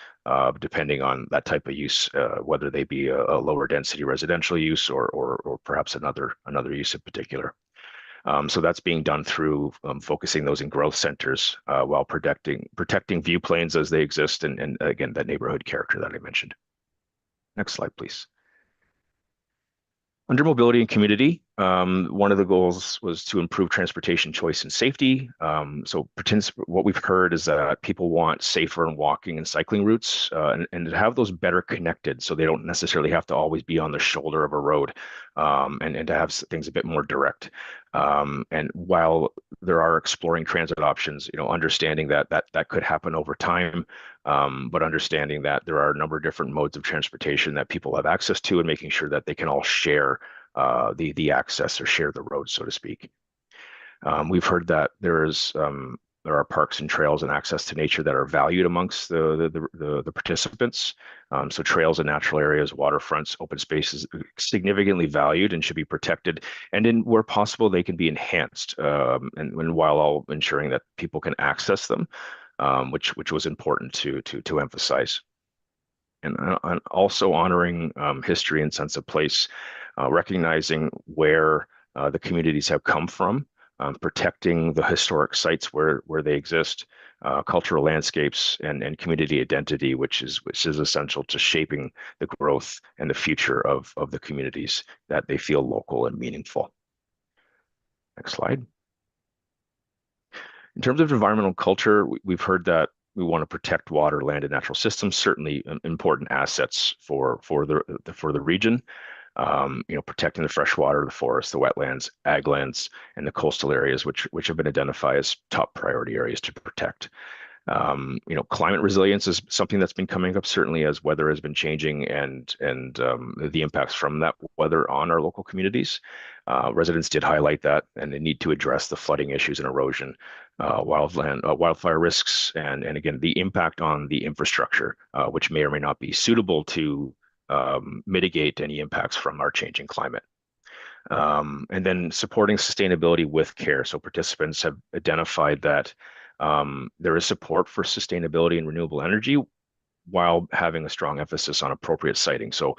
depending on that type of use, whether they be a lower density residential use or perhaps another use in particular. So that's being done through focusing those in growth centers while protecting view planes as they exist, and again, that neighborhood character that I mentioned. Next slide, please. Under mobility and community, one of the goals was to improve transportation choice and safety. So what we've heard is that people want safer and walking and cycling routes, and to have those better connected, so they don't necessarily have to always be on the shoulder of a road, and to have things a bit more direct. And while there are exploring transit options, understanding that could happen over time, but understanding that there are a number of different modes of transportation that people have access to, and making sure that they can all share the access or share the road, so to speak. We've heard that there are parks and trails and access to nature that are valued amongst the participants. So trails and natural areas, waterfronts, open spaces, significantly valued and should be protected. And where possible, they can be enhanced, and while all ensuring that people can access them, which was important to emphasize. And also honoring history and sense of place, recognizing where the communities have come from, protecting the historic sites where they exist, cultural landscapes, and community identity, which is essential to shaping the growth and the future of the communities, that they feel local and meaningful. Next slide. In terms of environmental culture, we've heard that we want to protect water, land, and natural systems, certainly important assets for the region. Protecting the fresh water, the forests, the wetlands, ag lands, and the coastal areas, which have been identified as top priority areas to protect. Climate resilience is something that's been coming up, certainly as weather has been changing, and the impacts from that weather on our local communities. Residents did highlight that, and they need to address the flooding issues and erosion, wildfire risks, and again, the impact on the infrastructure, which may or may not be suitable to mitigate any impacts from our changing climate. And then supporting sustainability with care. So participants have identified that there is support for sustainability and renewable energy while having a strong emphasis on appropriate siting. So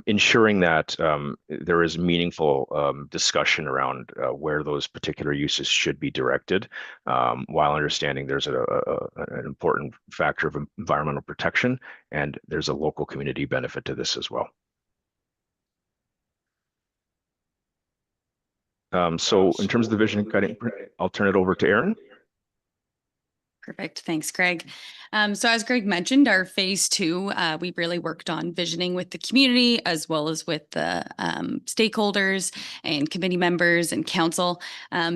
ensuring that there is meaningful discussion around where those particular uses should be directed, while understanding there's an important factor of environmental protection, and there's a local community benefit to this as well. So in terms of the vision guiding, I'll turn it over to Erin. Perfect. Thanks, Greg. So as Greg mentioned, our phase 2, we really worked on visioning with the community as well as with the stakeholders and committee members and council.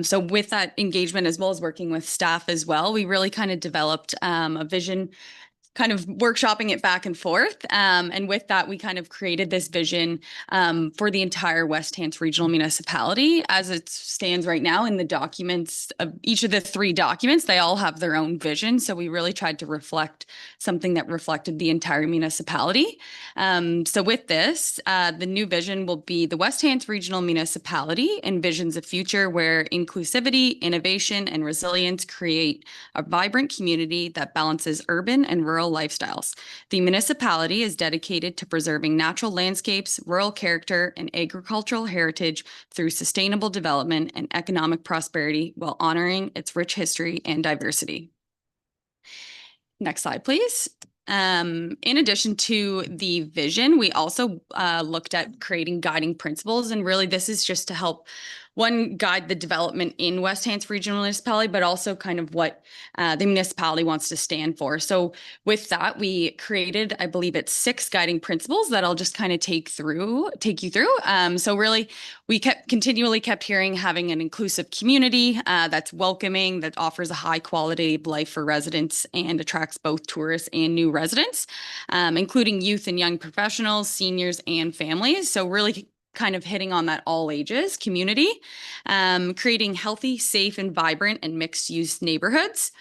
So with that engagement, as well as working with staff as well, we really kind of developed a vision kind of workshopping it back and forth. And with that, we kind of created this vision for the entire West Hants Regional Municipality as it stands right now in the documents of each of the 3 documents. They all have their own vision. So we really tried to reflect something that reflected the entire municipality. So with this, the new vision will be the West Hants Regional Municipality envisions a future where inclusivity, innovation, and resilience create a vibrant community that balances urban and rural lifestyles. The municipality is dedicated to preserving natural landscapes, rural character, and agricultural heritage through sustainable development and economic prosperity while honoring its rich history and diversity. Next slide, please. In addition to the vision, we also looked at creating guiding principles. And really, this is just to help guide the development in West Hants Regional Municipality, but also kind of what the municipality wants to stand for. So with that, we created, I believe it's 6 guiding principles that I'll just kind of take you through. So really, we continually kept hearing having an inclusive community that's welcoming, that offers a high quality of life for residents and attracts both tourists and new residents, including youth and young professionals, seniors, and families. So really kind of hitting on that all ages community, creating healthy, safe, and vibrant and mixed use neighborhoods,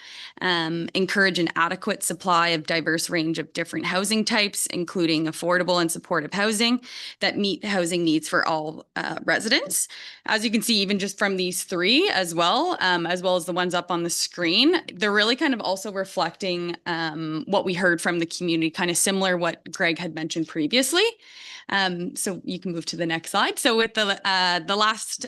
encourage an adequate supply of diverse range of different housing types, including affordable and supportive housing that meet housing needs for all residents. As you can see, even just from these 3 as well as the ones up on the screen, they're really kind of also reflecting what we heard from the community, kind of similar what Greg had mentioned previously. So you can move to the next slide. So with the last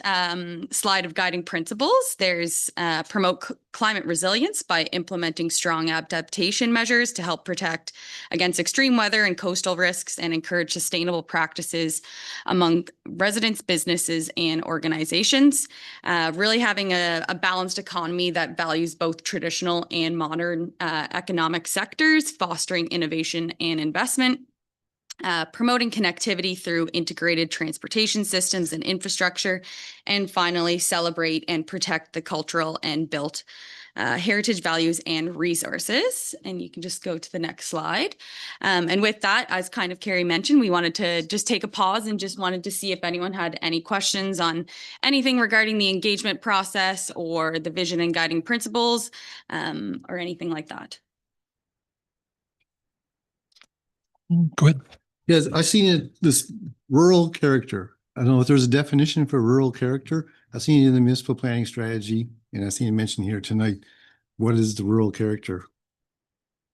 slide of guiding principles, there's promote climate resilience by implementing strong adaptation measures to help protect against extreme weather and coastal risks and encourage sustainable practices among residents, businesses, and organizations. Really having a balanced economy that values both traditional and modern economic sectors, fostering innovation and investment. Promoting connectivity through integrated transportation systems and infrastructure, and finally celebrate and protect the cultural and built heritage values and resources. And you can just go to the next slide. And with that, as kind of Carrie mentioned, we wanted to just take a pause and just wanted to see if anyone had any questions on anything regarding the engagement process or the vision and guiding principles or anything like that. Go ahead. Yes, I seen this rural character. I don't know if there's a definition for rural character. I've seen it in the municipal planning strategy, and I've seen it mentioned here tonight. What is the rural character?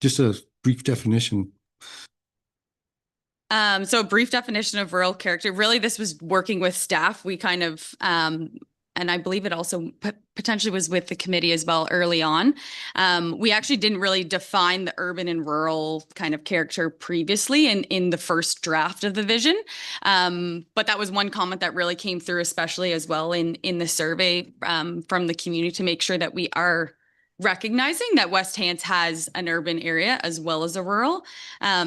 Just a brief definition. So a brief definition of rural character, really this was working with staff. We kind of, and I believe it also potentially was with the committee as well early on. We actually didn't really define the urban and rural kind of character previously in the first draft of the vision. But that was one comment that really came through, especially as well in the survey from the community, to make sure that we are recognizing that West Hants has an urban area as well as a rural.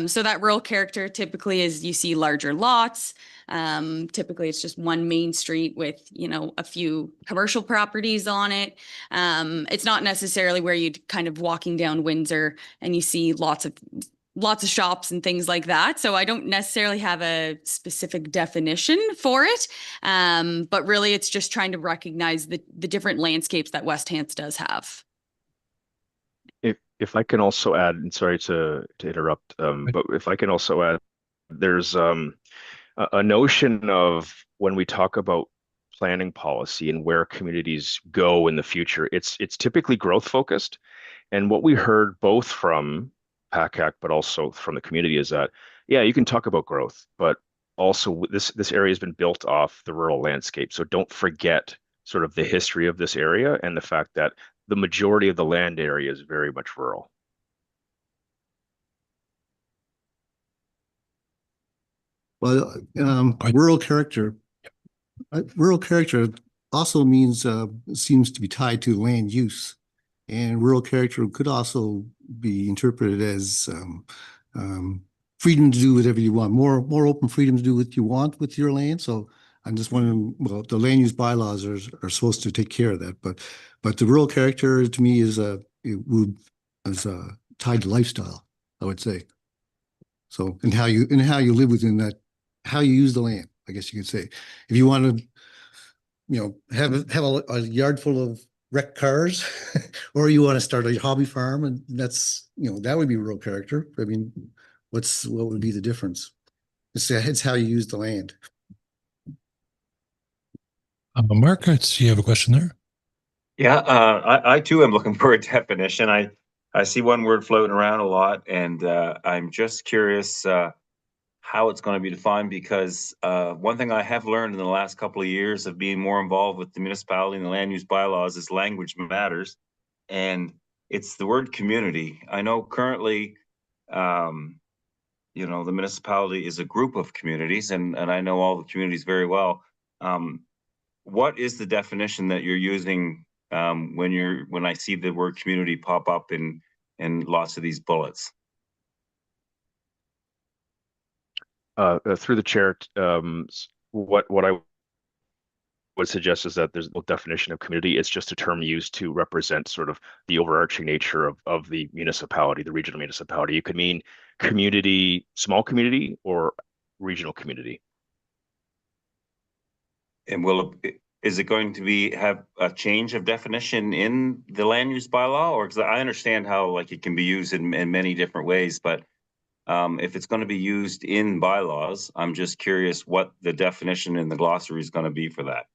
So that rural character typically is you see larger lots. Typically it's just one main street with, a few commercial properties on it. It's not necessarily where you'd kind of walking down Windsor and you see lots of shops and things like that. So I don't necessarily have a specific definition for it. But really it's just trying to recognize the different landscapes that West Hants does have. If I can also add, and sorry to interrupt, but if I can also add, there's a notion of when we talk about planning policy and where communities go in the future, it's typically growth focused. And what we heard both from PACAC, but also from the community is that, yeah, you can talk about growth, but also this area has been built off the rural landscape. So don't forget sort of the history of this area and the fact that the majority of the land area is very much rural. Well, rural character also means seems to be tied to land use, and rural character could also be interpreted as freedom to do whatever you want, more open freedom to do what you want with your land. So I'm just wondering, well, the land use bylaws are supposed to take care of that, but the rural character to me is tied to lifestyle. I would say. So, and how you live within that, how you use the land, I guess you could say. If you want to, have a yard full of wrecked cars, or you want to start a hobby farm, and that's, that would be rural character. I mean, what would be the difference? It's how you use the land. Mark, I see you have a question there. Yeah, I too am looking for a definition. I see one word floating around a lot, and I'm just curious how it's going to be defined, because one thing I have learned in the last couple of years of being more involved with the municipality and the land use bylaws is language matters, and it's the word community. I know currently, the municipality is a group of communities, and I know all the communities very well. What is the definition that you're using when I see the word community pop up in lots of these bullets? Through the chair, what I would suggest is that there's no definition of community. It's just a term used to represent sort of the overarching nature of the municipality, the regional municipality. It could mean community, small community, or regional community. And is it going to have a change of definition in the land use bylaw? Or, because I understand how it can be used in many different ways, but if it's going to be used in bylaws, I'm just curious what the definition in the glossary is going to be for that.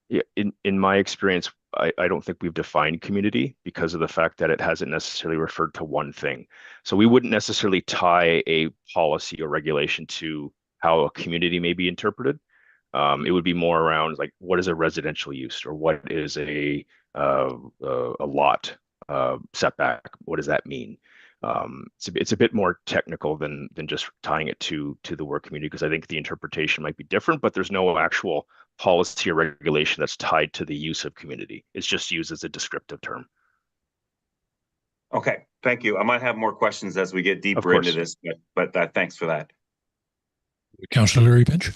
Yeah, in my experience, I don't think we've defined community because of the fact that it hasn't necessarily referred to one thing. So we wouldn't necessarily tie a policy or regulation to how a community may be interpreted. It would be more around what is a residential use, or what is a lot setback? What does that mean? It's a bit more technical than just tying it to the word community, because I think the interpretation might be different, but there's no actual policy or regulation that's tied to the use of community. It's just used as a descriptive term. Okay, thank you. I might have more questions as we get deeper into this, but thanks for that. Councillor Larry Pinch.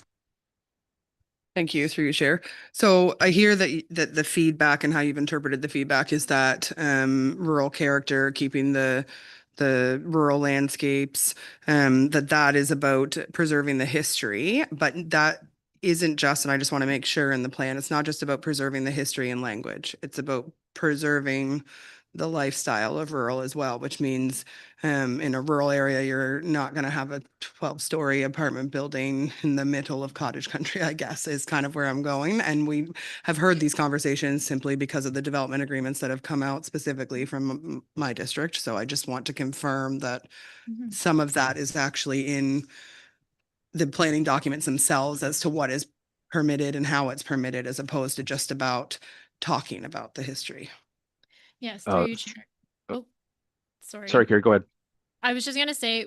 Thank you, through your chair. So I hear that the feedback and how you've interpreted the feedback is that rural character, keeping the rural landscapes, that is about preserving the history, but that isn't just, and I just want to make sure in the plan, it's not just about preserving the history and language. It's about preserving the lifestyle of rural as well, which means in a rural area, you're not going to have a 12-story apartment building in the middle of cottage country, I guess, is kind of where I'm going. And we have heard these conversations simply because of the development agreements that have come out specifically from my district. So I just want to confirm that some of that is actually in the planning documents themselves as to what is permitted and how it's permitted, as opposed to just about talking about the history. Yes, through you, Chair. Oh, Sorry, Carrie, go ahead. I was just going to say,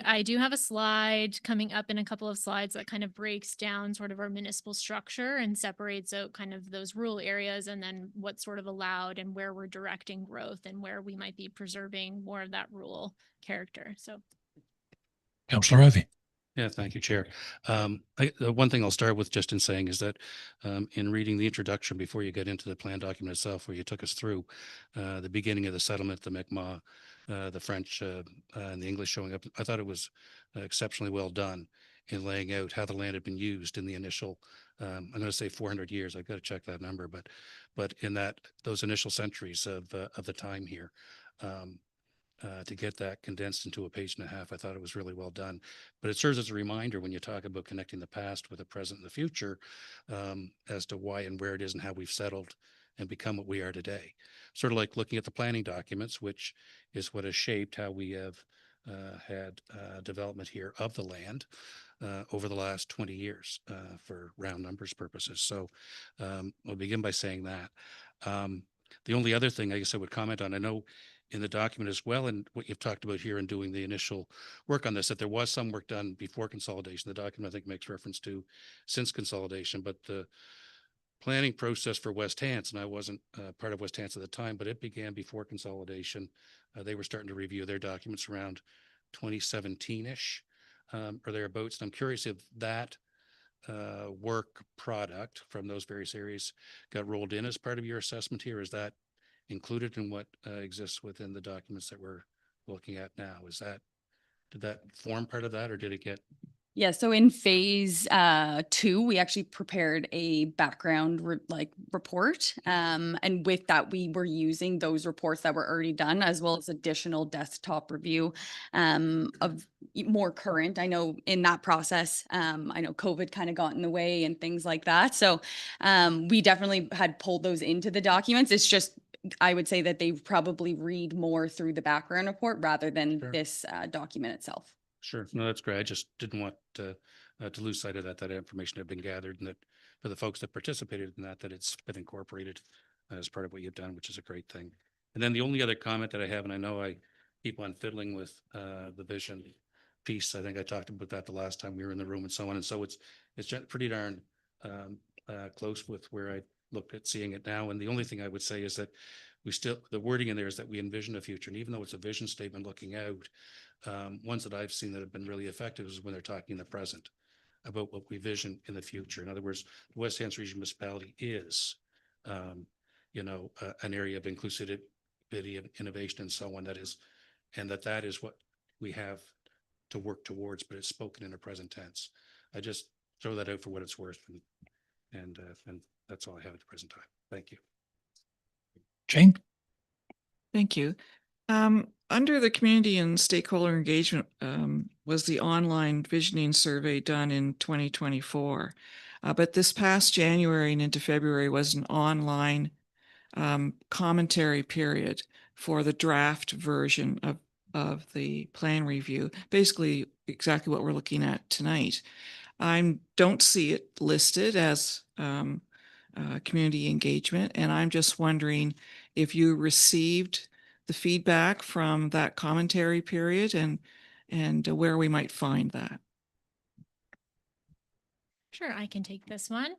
I do have a slide coming up in a couple of slides that kind of breaks down sort of our municipal structure and separates out kind of those rural areas, and then what's sort of allowed and where we're directing growth and where we might be preserving more of that rural character. So, Councillor Ivey. Yeah, thank you, Chair. One thing I'll start with just in saying is that in reading the introduction before you get into the plan document itself, where you took us through the beginning of the settlement, the Mi'kmaq, the French and the English showing up, I thought it was exceptionally well done in laying out how the land had been used in the initial, I'm going to say 400 years. I've got to check that number, but in those initial centuries of the time here. To get that condensed into a page and a half, I thought it was really well done. But it serves as a reminder when you talk about connecting the past with the present and the future, as to why and where it is and how we've settled and become what we are today. Sort of like looking at the planning documents, which is what has shaped how we have had development here of the land over the last 20 years for round numbers purposes. So I'll begin by saying that. The only other thing I guess I would comment on, I know in the document as well, and what you've talked about here in doing the initial work on this, that there was some work done before consolidation. The document, I think, makes reference to since consolidation, but the planning process for West Hants, and I wasn't part of West Hants at the time, but it began before consolidation. They were starting to review their documents around 2017-ish or thereabouts. And I'm curious if that work product from those various areas got rolled in as part of your assessment here. Is that included in what exists within the documents that we're looking at now? Is that did that form part of that or did it get? Yeah, so in phase 2, we actually prepared a background report. And with that, we were using those reports that were already done, as well as additional desktop review of more current. I know in that process, I know COVID kind of got in the way and things like that. So we definitely had pulled those into the documents. It's just, I would say that they probably read more through the background report rather than Sure. this document itself. Sure. No, that's great. I just didn't want to lose sight of that information had been gathered and that for the folks that participated in that it's been incorporated as part of what you've done, which is a great thing. And then the only other comment that I have, and I know I keep on fiddling with the vision piece. I think I talked about that the last time we were in the room and so on. And so it's pretty darn close with where I looked at seeing it now. And the only thing I would say is that the wording in there is that we envision a future. And even though it's a vision statement looking out, ones that I've seen that have been really effective is when they're talking in the present about what we vision in the future. In other words, the West Hants Region Municipality is, an area of inclusivity, and innovation, and so on. That is what we have to work towards, but it's spoken in a present tense. I just throw that out for what it's worth, and that's all I have at the present time. Thank you. Jane? Thank you. Under the community and stakeholder engagement was the online visioning survey done in 2024. But this past January and into February was an online commentary period for the draft version of the plan review, basically exactly what we're looking at tonight. I don't see it listed as community engagement, and I'm just wondering if you received the feedback from that commentary period and where we might find that. Sure, I can take this one.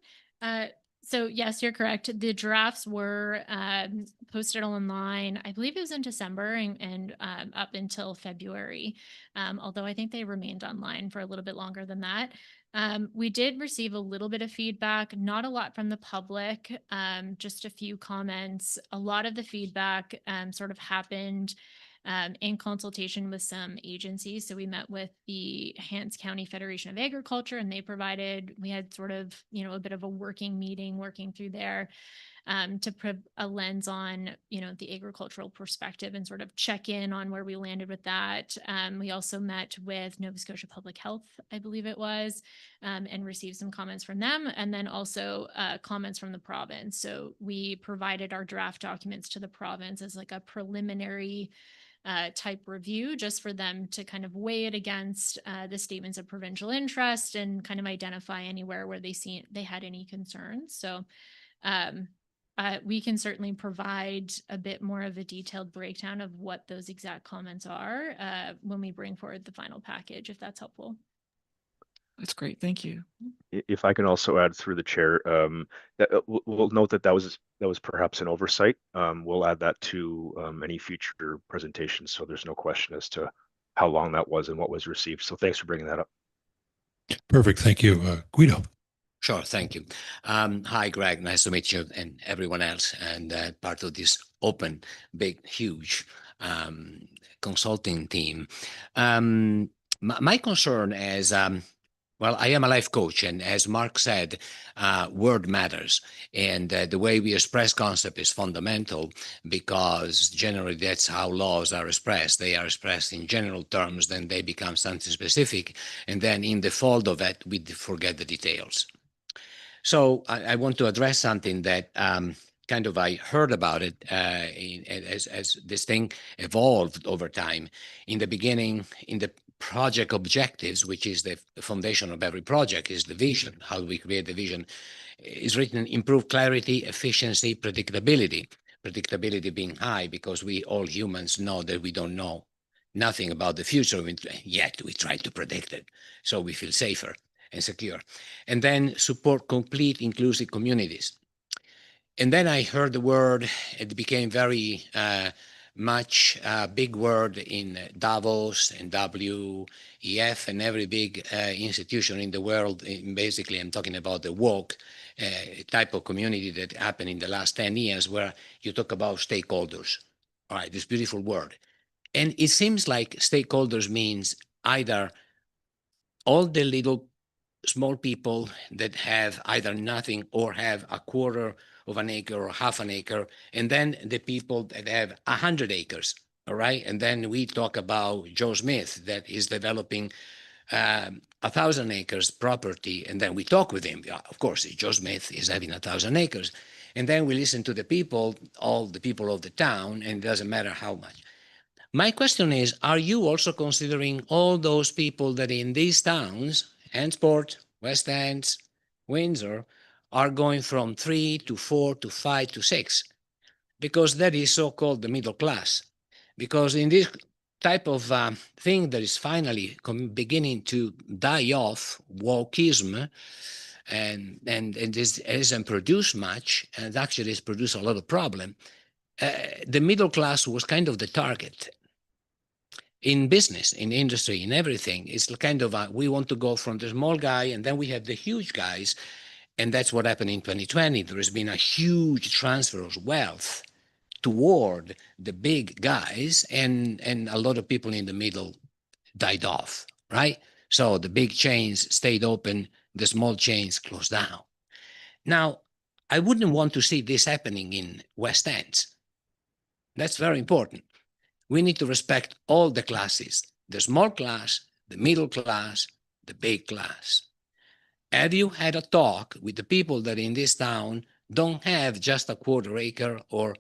So yes, you're correct. The drafts were posted online. I believe it was in December and up until February, although I think they remained online for a little bit longer than that. We did receive a little bit of feedback, not a lot from the public, just a few comments. A lot of the feedback sort of happened in consultation with some agencies. So we met with the Hants County Federation of Agriculture, and we had sort of, a bit of a working meeting working through there to put a lens on, the agricultural perspective and sort of check in on where we landed with that. We also met with Nova Scotia Public Health, I believe it was, and received some comments from them, and then also comments from the province. So we provided our draft documents to the province as like a preliminary type review, just for them to kind of weigh it against the statements of provincial interest and kind of identify anywhere where they had any concerns. So we can certainly provide a bit more of a detailed breakdown of what those exact comments are when we bring forward the final package, if that's helpful. That's great. Thank you. If I can also add through the chair, we'll note that was perhaps an oversight. We'll add that to any future presentations, so there's no question as to how long that was and what was received. So thanks for bringing that up. Perfect. Thank you. Guido? Sure, thank you. Hi, Greg. Nice to meet you and everyone else, and part of this open, big, huge consulting team. My concern is, well, I am a life coach, and as Mark said, word matters. And the way we express concept is fundamental, because generally that's how laws are expressed. They are expressed in general terms, then they become something specific. And then in the fold of it, we forget the details. So I want to address something that I heard about it as this thing evolved over time. In the beginning, in the project objectives, which is the foundation of every project, is the vision. How do we create the vision? Is written improve clarity, efficiency, predictability. Predictability being high because we all humans know that we don't know nothing about the future, yet we try to predict it, so we feel safer and secure. And then support complete inclusive communities. And then I heard the word, it became very much a big word in Davos and WEF and every big institution in the world. Basically, I'm talking about the woke type of community that happened in the last 10 years, where you talk about stakeholders. All right, this beautiful word. And it seems like stakeholders means either all the little small people that have either nothing or have a quarter of an acre or half an acre, and then the people that have 100 acres, all right? And then we talk about Joe Smith that is developing 1,000 acres property, and then we talk with him. Yeah, of course, Joe Smith is having 1,000 acres. And then we listen to the people, all the people of the town, and it doesn't matter how much. My question is, are you also considering all those people that in these towns, Hantsport, West End, Windsor, are going from 3 to 4 to 5 to 6? Because that is so-called the middle class. Because in this type of thing that is finally beginning to die off, wokeism, and this hasn't produced much, and actually has produced a lot of problem. The middle class was kind of the target. In business, in industry, in everything, it's kind of we want to go from the small guy, and then we have the huge guys, and that's what happened in 2020. There has been a huge transfer of wealth toward the big guys, and a lot of people in the middle died off, right? So the big chains stayed open, the small chains closed down. Now, I wouldn't want to see this happening in West End. That's very important. We need to respect all the classes, the small class, the middle class, the big class. Have you had a talk with the people that in this town don't have just a quarter acre or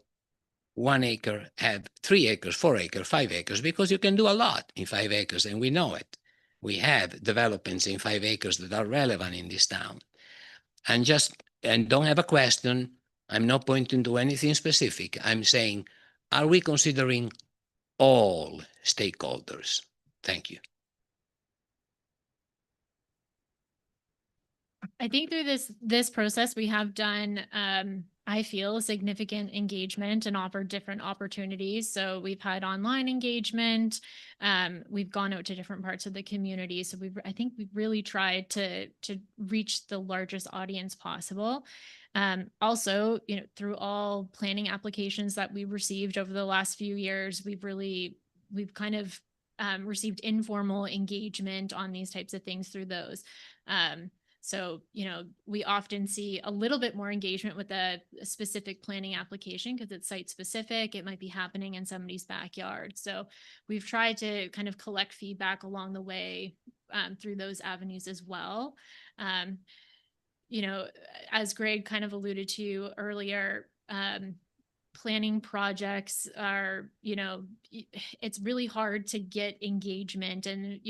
1 acre, have 3 acres, 4 acres, 5 acres, because you can do a lot in 5 acres, and we know it. We have developments in 5 acres that are relevant in this town. And don't have a question. I'm not pointing to anything specific. I'm saying, are we considering all stakeholders? Thank you. I think through this process, we have done, I feel, significant engagement and offered different opportunities. So we've had online engagement. We've gone out to different parts of the community. So I think we've really tried to reach the largest audience possible. Also, through all planning applications that we received over the last few years, we've kind of received informal engagement on these types of things through those. So, we often see a little bit more engagement with a specific planning application because it's site specific. It might be happening in somebody's backyard. So we've tried to kind of collect feedback along the way through those avenues as well. As Greg kind of alluded to earlier, planning projects are, it's really hard to get engagement, and,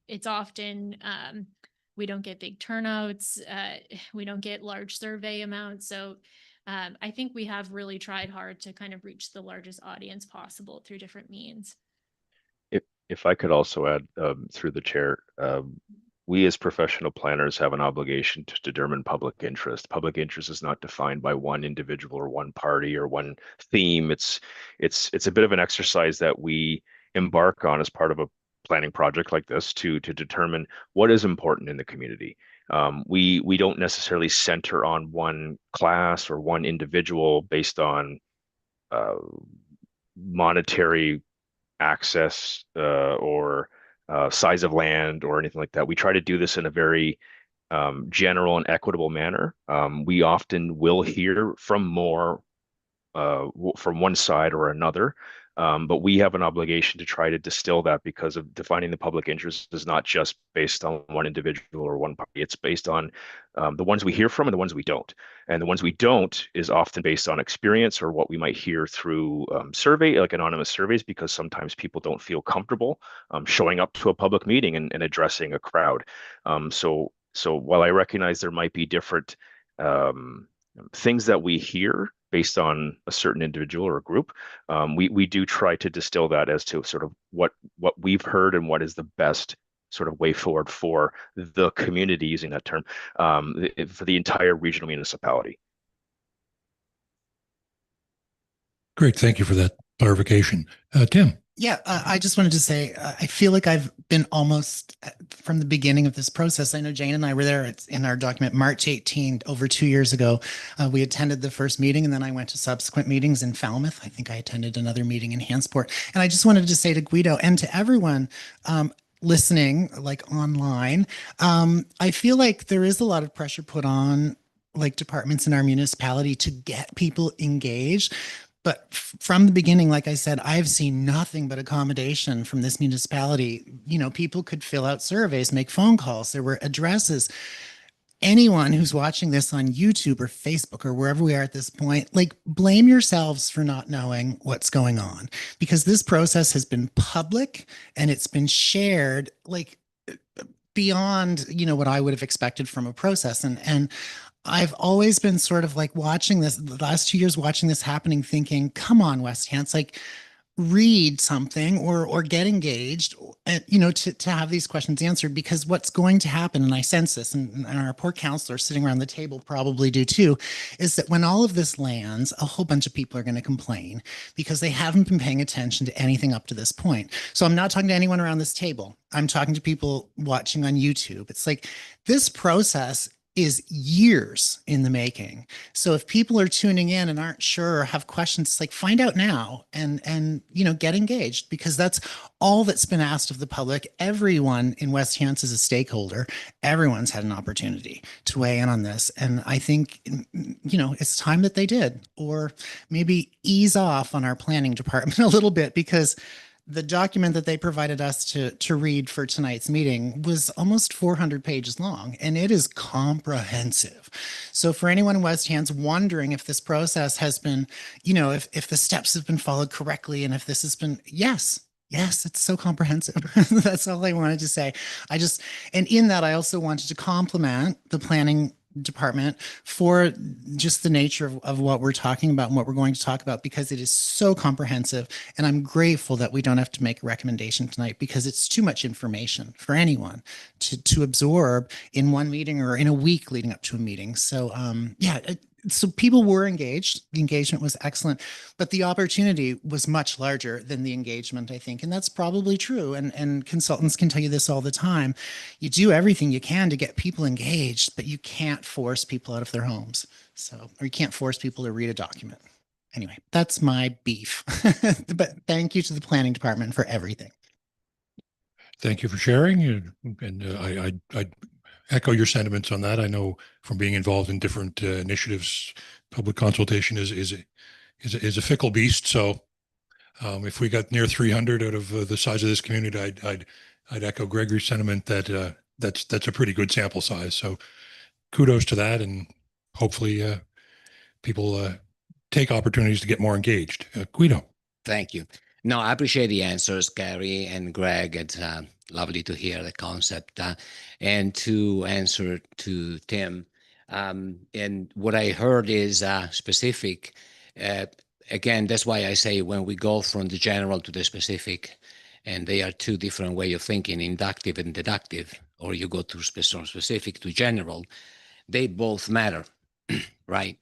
it's often, we don't get big turnouts. We don't get large survey amounts. So I think we have really tried hard to kind of reach the largest audience possible through different means. If I could also add through the chair, we as professional planners have an obligation to determine public interest. Public interest is not defined by one individual or one party or one theme. It's a bit of an exercise that we embark on as part of a planning project like this to determine what is important in the community. We don't necessarily center on one class or one individual based on monetary access or size of land or anything like that. We try to do this in a very general and equitable manner. We often will hear from from one side or another. But we have an obligation to try to distill that, because of defining the public interest is not just based on one individual or one party. It's based on the ones we hear from and the ones we don't. And the ones we don't is often based on experience or what we might hear through survey, like anonymous surveys, because sometimes people don't feel comfortable showing up to a public meeting and addressing a crowd. So while I recognize there might be different things that we hear based on a certain individual or a group, we do try to distill that as to sort of what we've heard and what is the best sort of way forward for the community, using that term, for the entire regional municipality. Great. Thank you for that clarification. Tim. Yeah, I just wanted to say, I feel like I've been almost from the beginning of this process. I know Jane and I were there. It's in our document, March 18, over 2 years ago. We attended the first meeting, and then I went to subsequent meetings in Falmouth. I think I attended another meeting in Hantsport. And I just wanted to say to Guido and to everyone, listening like online, I feel like there is a lot of pressure put on like departments in our municipality to get people engaged. But from the beginning, like I said, I've seen nothing but accommodation from this municipality. You know, people could fill out surveys, make phone calls. There were addresses. Anyone who's watching this on YouTube or Facebook or wherever we are at this point, like blame yourselves for not knowing what's going on, because this process has been public and it's been shared like beyond, you know, what I would have expected from a process. And I've always been sort of like watching this the last 2 years, watching this happening, thinking, come on, West Hants, like read something or get engaged, you know, to have these questions answered, because what's going to happen, and I sense this, and our poor counselors sitting around the table probably do too, is that when all of this lands, a whole bunch of people are going to complain because they haven't been paying attention to anything up to this point. So I'm not talking to anyone around this table. I'm talking to people watching on YouTube. It's like this process is years in the making. So if people are tuning in and aren't sure or have questions, it's like find out now and you know, get engaged, because that's all that's been asked of the public. Everyone in West Hants is a stakeholder. Everyone's had an opportunity to weigh in on this. And I think, you know, it's time that they did, or maybe ease off on our planning department a little bit, because the document that they provided us to read for tonight's meeting was almost 400 pages long, and it is comprehensive. So for anyone in West Hants wondering if this process has been, you know, if the steps have been followed correctly, and if this has been, yes, it's so comprehensive. That's all I wanted to say. And in that, I also wanted to compliment the planning department for just the nature of what we're talking about and what we're going to talk about, because it is so comprehensive. And I'm grateful that we don't have to make a recommendation tonight, because it's too much information for anyone to absorb in one meeting or in a week leading up to a meeting. So so people were engaged. The engagement was excellent, but the opportunity was much larger than the engagement, I think. And that's probably true. And consultants can tell you this all the time. You do everything you can to get people engaged, but you can't force people out of their homes. Or you can't force people to read a document. Anyway, that's my beef. But thank you to the planning department for everything. Thank you for sharing. And I echo your sentiments on that. I know from being involved in different initiatives, public consultation is a fickle beast. So if we got near 300 out of the size of this community, I'd echo Gregory's sentiment that that's a pretty good sample size. So kudos to that, and hopefully people take opportunities to get more engaged. Guido. Thank you. No, I appreciate the answers, Gary and Greg. It's lovely to hear the concept. And to answer to Tim, and what I heard is specific. Again, that's why I say when we go from the general to the specific, and they are two different ways of thinking, inductive and deductive, or you go to specific to general, they both matter, right?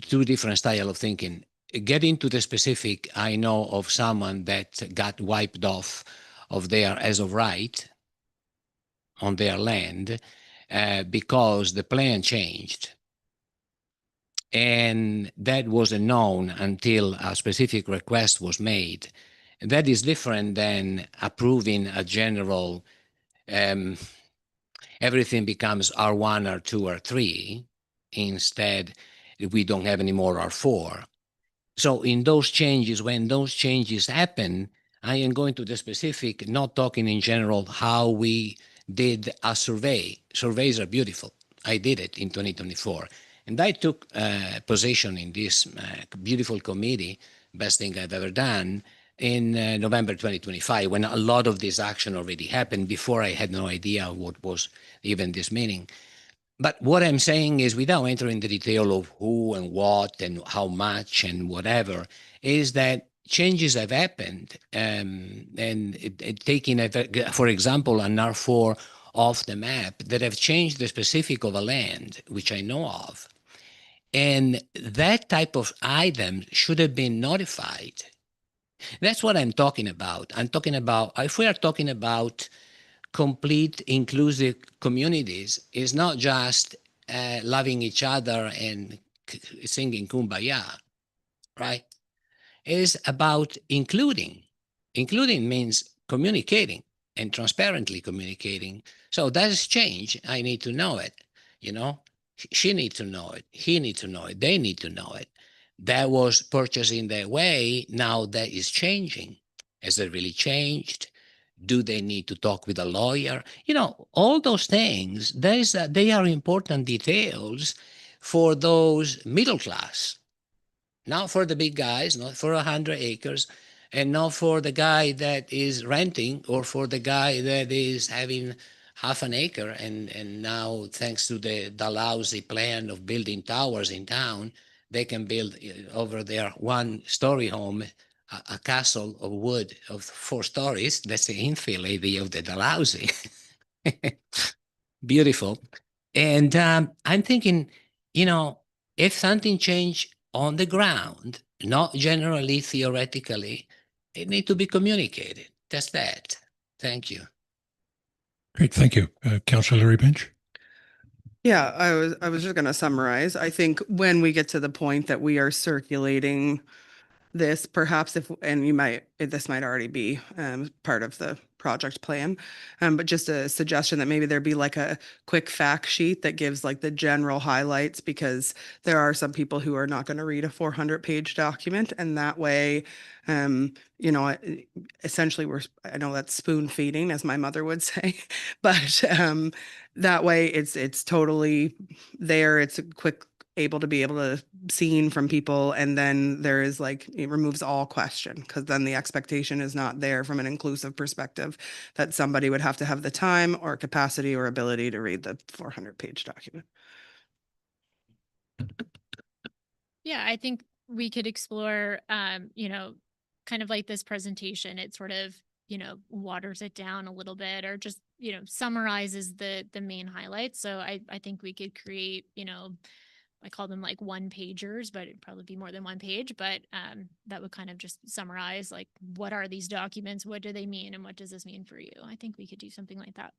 Two different style of thinking. Getting to the specific, I know of someone that got wiped off of their as of right on their land because the plan changed. And that wasn't known until a specific request was made. And that is different than approving a general, everything becomes R1, R2, R3. Instead, we don't have any more R4. So in those changes, when those changes happen, I am going to the specific, not talking in general how we did a survey. Surveys are beautiful. I did it in 2024. And I took position in this beautiful committee, best thing I've ever done, in November 2025, when a lot of this action already happened. Before, I had no idea what was even this meeting. But what I'm saying is, without entering the detail of who and what and how much and whatever, is that changes have happened. And taking, for example, an R4 off the map that have changed the specific of a land, which I know of. And that type of item should have been notified. That's what I'm talking about. I'm talking about, if we are talking about complete inclusive communities, is not just loving each other and singing Kumbaya, right? It's about including. Including means communicating. and transparently communicating. So that is change. I need to know it, you know. She needs to know it. He needs to know it. They need to know it. That was purchasing their way. Now that is changing. Has it really changed? Do they need to talk with a lawyer? You know, all those things, they are important details for those middle class, not for the big guys, not for 100 acres, and not for the guy that is renting or for the guy that is having half an acre. And now, thanks to the Dalhousie plan of building towers in town, they can build over their one-story home a castle of wood of 4 stories. That's the infill idea of the Dalhousie. Beautiful. And I'm thinking, you know, if something changed on the ground, not generally theoretically, it need to be communicated. That's that. Thank you. Great, thank you. Councilor Larry Bench? Yeah, I was just gonna summarize. I think when we get to the point that we are circulating this, perhaps if, and this might already be part of the project plan, but just a suggestion that maybe there be like a quick fact sheet that gives like the general highlights, because there are some people who are not going to read a 400-page document, and that way, you know, essentially I know that's spoon feeding, as my mother would say, but that way it's totally there. It's a quick able to seen from people, and then there is like, it removes all question, because then the expectation is not there from an inclusive perspective that somebody would have to have the time or capacity or ability to read the 400-page document. Yeah, I think we could explore, you know, kind of like this presentation. It sort of, you know, waters it down a little bit, or just, you know, summarizes the main highlights. So I think we could create, you know, I call them like 1-pagers, but it'd probably be more than 1 page. But that would kind of just summarize, like, what are these documents? What do they mean? And what does this mean for you? I think we could do something like that.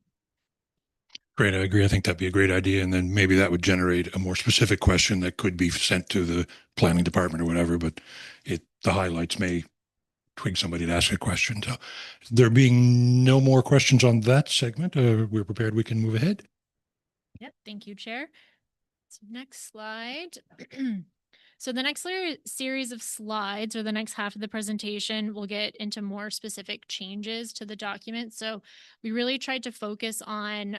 Great, I agree. I think that'd be a great idea. And then maybe that would generate a more specific question that could be sent to the planning department or whatever, but the highlights may twig somebody to ask a question. So there being no more questions on that segment, we're prepared. We can move ahead. Yep. Thank you, Chair. So next slide. So the next series of slides, or the next half of the presentation, will get into more specific changes to the document. So we really tried to focus on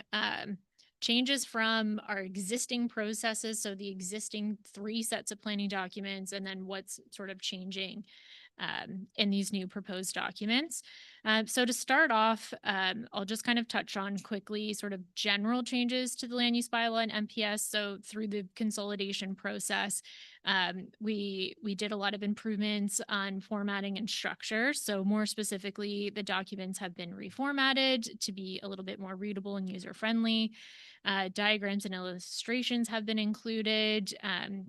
changes from our existing processes. So the existing 3 sets of planning documents, and then what's sort of changing in these new proposed documents. So to start off, I'll just kind of touch on quickly sort of general changes to the land use bylaw and MPS. So through the consolidation process, we did a lot of improvements on formatting and structure. So more specifically, the documents have been reformatted to be a little bit more readable and user-friendly. Diagrams and illustrations have been included,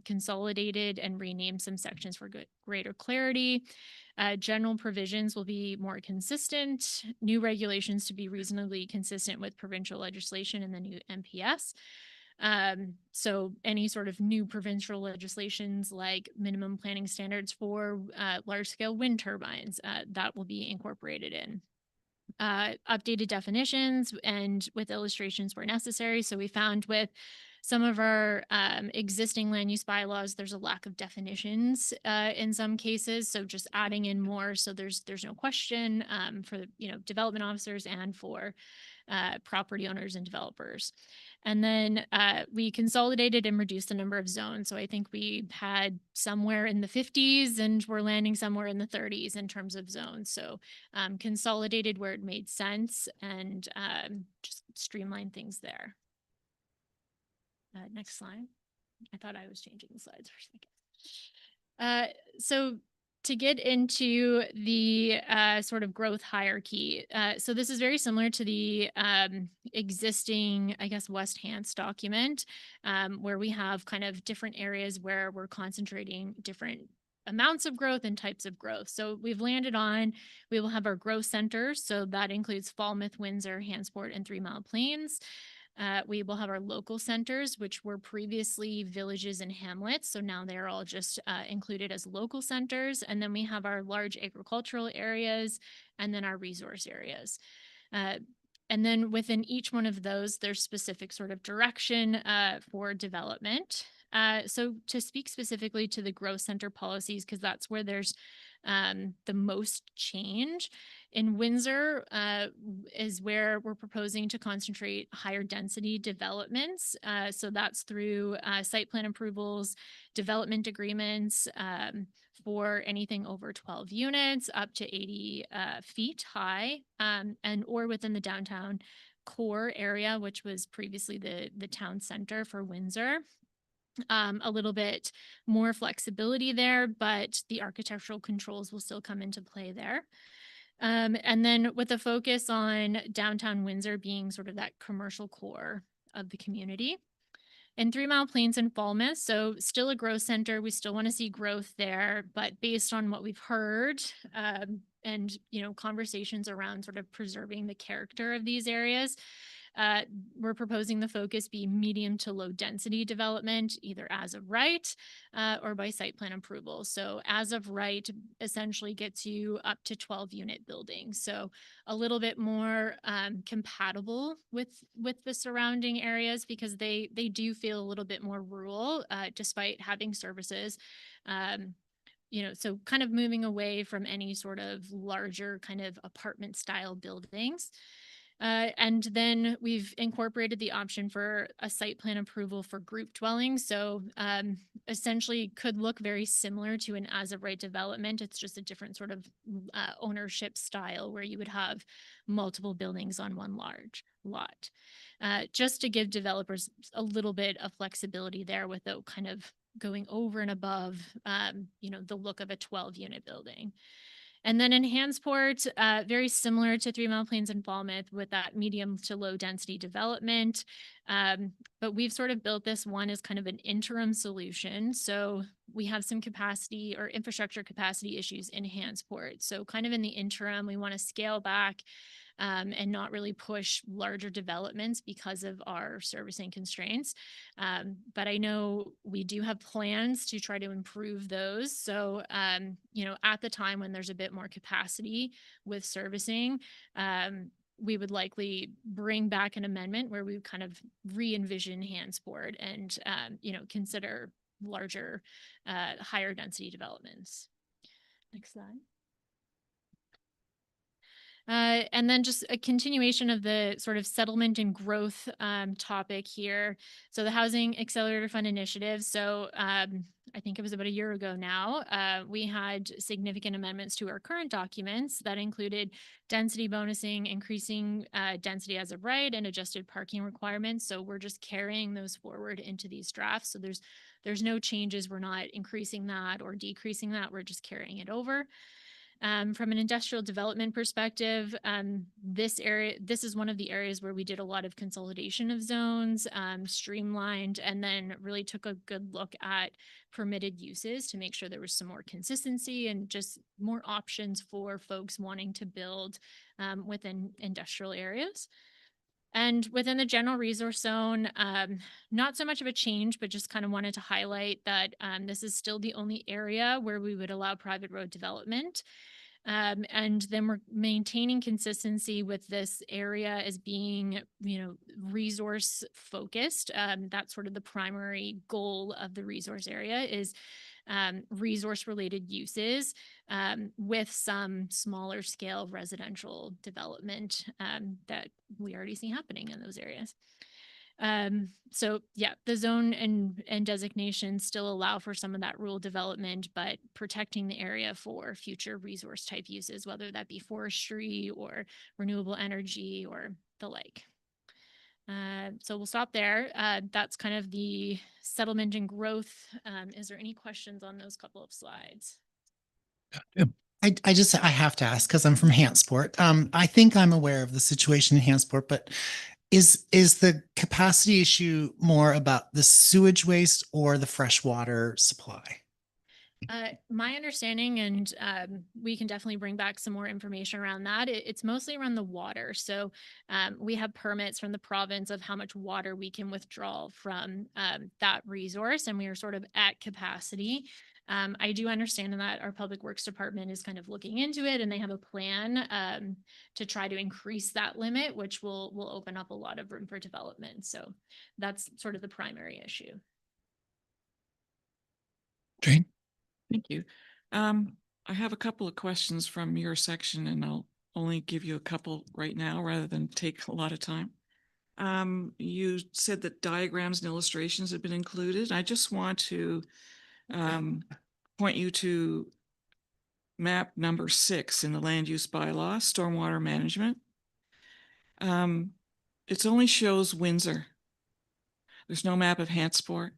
consolidated, and renamed some sections for greater clarity. General provisions will be more consistent, new regulations to be reasonably consistent with provincial legislation and the new MPS. So any sort of new provincial legislations like minimum planning standards for large scale wind turbines, that will be incorporated in. Updated definitions and with illustrations where necessary. So we found with some of our existing land use bylaws, there's a lack of definitions in some cases. So just adding in more, so there's no question for, you know, development officers and for property owners and developers. And then we consolidated and reduced the number of zones. So I think we had somewhere in the 50s, and we're landing somewhere in the 30s in terms of zones. So consolidated where it made sense, and just streamline things there. Next slide. I thought I was changing the slides for a second. So to get into the sort of growth hierarchy. So this is very similar to the existing, I guess, West Hants document, where we have kind of different areas where we're concentrating different amounts of growth and types of growth. So we've landed on, we will have our growth centers. So that includes Falmouth, Windsor, Hantsport, and 3 Mile Plains. We will have our local centers, which were previously villages and hamlets. So now they're all just included as local centers. And then we have our large agricultural areas, and then our resource areas. And then within each one of those, there's specific sort of direction for development. So to speak specifically to the growth center policies, because that's where there's the most change. In Windsor is where we're proposing to concentrate higher density developments. So that's through site plan approvals, development agreements for anything over 12 units up to 80 feet high, and or within the downtown core area, which was previously the town center for Windsor. A little bit more flexibility there, but the architectural controls will still come into play there. And then with a focus on downtown Windsor being sort of that commercial core of the community. And 3 Mile Plains and Falmouth, so still a growth center. We still want to see growth there, but based on what we've heard and conversations around sort of preserving the character of these areas, we're proposing the focus be medium to low density development, either as of right or by site plan approval. So as of right essentially gets you up to 12 unit buildings. So a little bit more compatible with the surrounding areas, because they do feel a little bit more rural despite having services. So kind of moving away from any sort of larger kind of apartment style buildings. And then we've incorporated the option for a site plan approval for group dwellings. So essentially could look very similar to an as of right development. It's just a different sort of ownership style where you would have multiple buildings on one large lot. Just to give developers a little bit of flexibility there without kind of going over and above, the look of a 12 unit building. And then in Hansport, very similar to 3 Mile Plains and Falmouth with that medium to low density development. But we've sort of built this one as kind of an interim solution. So we have some capacity or infrastructure capacity issues in Hansport. So kind of in the interim, we want to scale back and not really push larger developments because of our servicing constraints. But I know we do have plans to try to improve those. So, at the time when there's a bit more capacity with servicing, we would likely bring back an amendment where we would kind of re-envision Hansport and, consider larger, higher density developments. Next slide. And then just a continuation of the sort of settlement and growth topic here. So the Housing Accelerator Fund initiative. So I think it was about a year ago now, we had significant amendments to our current documents that included density bonusing, increasing density as of right, and adjusted parking requirements. So we're just carrying those forward into these drafts. So there's no changes. We're not increasing that or decreasing that. We're just carrying it over. From an industrial development perspective, this is one of the areas where we did a lot of consolidation of zones, streamlined, and then really took a good look at permitted uses to make sure there was some more consistency and just more options for folks wanting to build within industrial areas. And within the general resource zone, not so much of a change, but just kind of wanted to highlight that this is still the only area where we would allow private road development. And then we're maintaining consistency with this area as being, resource focused. That's sort of the primary goal of the resource area is resource related uses with some smaller scale residential development that we already see happening in those areas. So yeah, the zone and designation still allow for some of that rural development, but protecting the area for future resource type uses, whether that be forestry or renewable energy or the like. So we'll stop there. That's kind of the settlement and growth. Is there any questions on those couple of slides? I have to ask because I'm from Hansport. I think I'm aware of the situation in Hansport, but is the capacity issue more about the sewage waste or the freshwater supply? My understanding, and we can definitely bring back some more information around that. It's mostly around the water. So we have permits from the province of how much water we can withdraw from that resource, and we are sort of at capacity. I do understand that our Public Works Department is kind of looking into it, and they have a plan to try to increase that limit, which will open up a lot of room for development. So that's sort of the primary issue. Jane? Thank you. I have a couple of questions from your section, and I'll only give you a couple right now rather than take a lot of time. You said that diagrams and illustrations have been included. I just want to point you to map number 6 in the land use bylaw, stormwater management. It only shows Windsor. There's no map of Hantsport,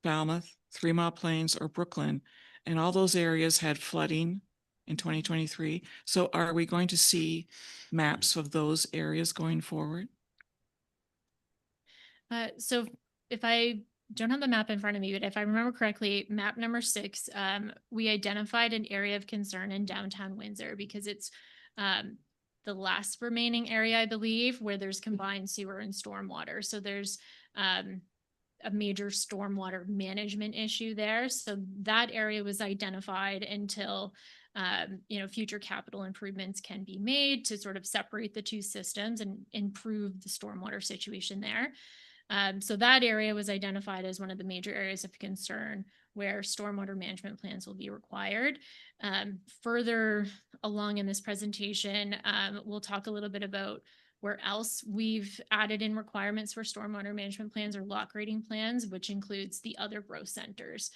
Falmouth, 3 Mile Plains, or Brooklyn. And all those areas had flooding in 2023. So are we going to see maps of those areas going forward? So if I don't have the map in front of me, but if I remember correctly, map number 6, we identified an area of concern in downtown Windsor because it's the last remaining area, I believe, where there's combined sewer and stormwater. So there's a major stormwater management issue there. So that area was identified until future capital improvements can be made to sort of separate the two systems and improve the stormwater situation there. So that area was identified as one of the major areas of concern where stormwater management plans will be required. Further along in this presentation, we'll talk a little bit about where else we've added in requirements for stormwater management plans or lock rating plans, which includes the other growth centers.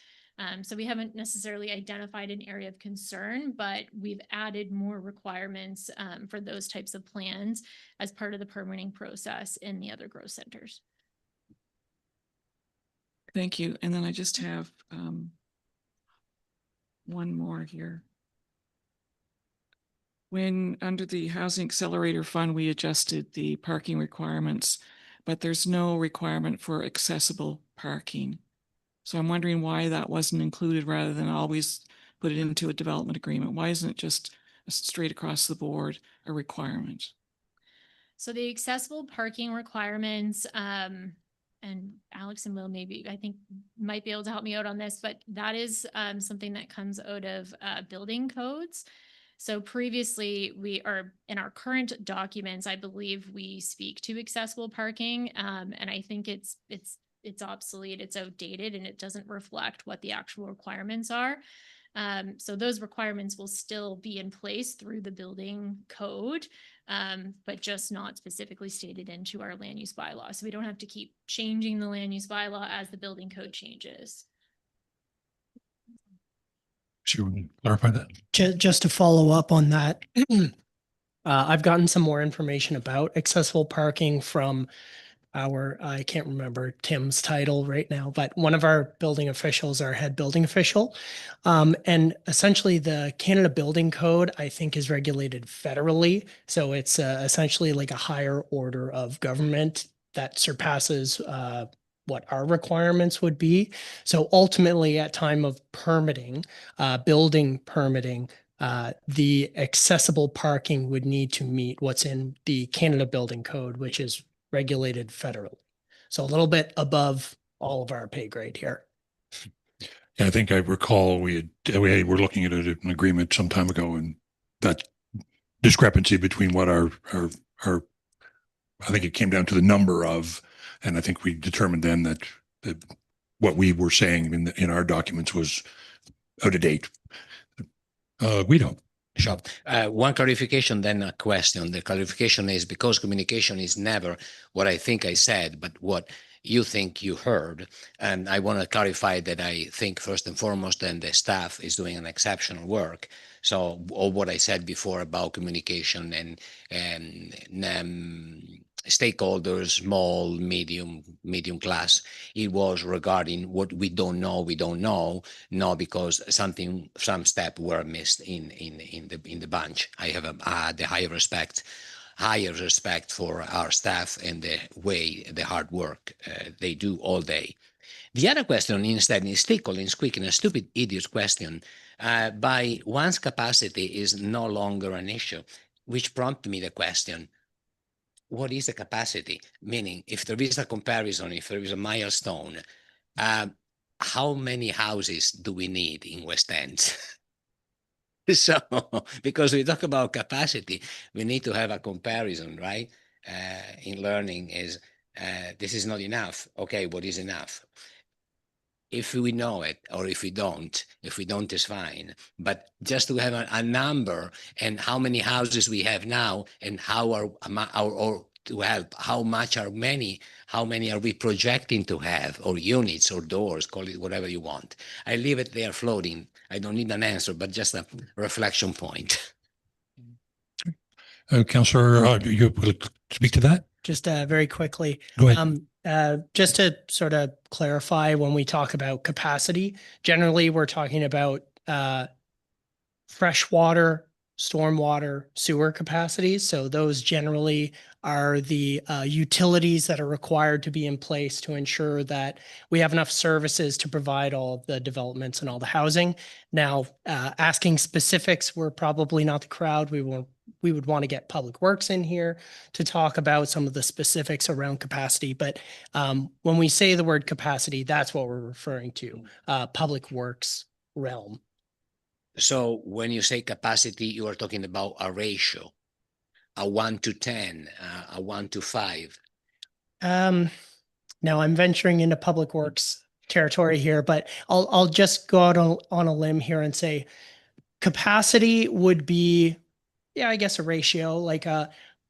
So we haven't necessarily identified an area of concern, but we've added more requirements for those types of plans as part of the permitting process in the other growth centers. Thank you. And then I just have one more here. When under the Housing Accelerator Fund, we adjusted the parking requirements, but there's no requirement for accessible parking. So I'm wondering why that wasn't included rather than always put it into a development agreement. Why isn't it just straight across the board a requirement? So the accessible parking requirements, and Alex and Will maybe, I think, might be able to help me out on this, but that is something that comes out of building codes. So previously in our current documents, I believe we speak to accessible parking. And I think it's obsolete, it's outdated, and it doesn't reflect what the actual requirements are. So those requirements will still be in place through the building code, but just not specifically stated into our land use bylaw. So we don't have to keep changing the land use bylaw as the building code changes. Sure, we can clarify that. Just to follow up on that, I've gotten some more information about accessible parking from I can't remember Tim's title right now, but one of our building officials, our head building official. And essentially the Canada Building Code, I think, is regulated federally. So it's essentially like a higher order of government that surpasses what our requirements would be. So ultimately at time of permitting, building permitting, the accessible parking would need to meet what's in the Canada Building Code, which is regulated federally. So a little bit above all of our pay grade here. Yeah, I think I recall we were looking at an agreement some time ago, and that discrepancy between what our I think it came down to the number of, and I think we determined then that what we were saying in our documents was out of date. Guido. Sure. One clarification, then a question. The clarification is because communication is never what I think I said, but what you think you heard. And I want to clarify that I think first and foremost, then the staff is doing an exceptional work. So all what I said before about communication and stakeholders, small, medium class, it was regarding what we don't know, not because some step were missed in the bunch. I have the higher respect for our staff and the hard work they do all day. The other question instead is squeaking a stupid idiot question. By one's capacity is no longer an issue, which prompted me the question, what is the capacity? Meaning, if there is a comparison, if there is a milestone, how many houses do we need in West End? So, because we talk about capacity, we need to have a comparison, right? In learning is, this is not enough. Okay, what is enough? If we know it, or if we don't, it's fine. But just to have a number and how many houses we have now and how or to help, how many are we projecting to have, or units or doors, call it whatever you want. I leave it there floating. I don't need an answer, but just a reflection point. Councillor, you will speak to that? Just very quickly. Go ahead. Just to sort of clarify, when we talk about capacity, generally we're talking about freshwater, stormwater, sewer capacities. So those generally are the utilities that are required to be in place to ensure that we have enough services to provide all of the developments and all the housing. Now, asking specifics, we're probably not the crowd. We would want to get Public Works in here to talk about some of the specifics around capacity. But when we say the word capacity, that's what we're referring to, Public Works realm. So when you say capacity, you are talking about a ratio, a 1 to 10, a 1 to 5. Now I'm venturing into Public Works territory here, but I'll just go out on a limb here and say capacity would be, yeah, I guess a ratio, like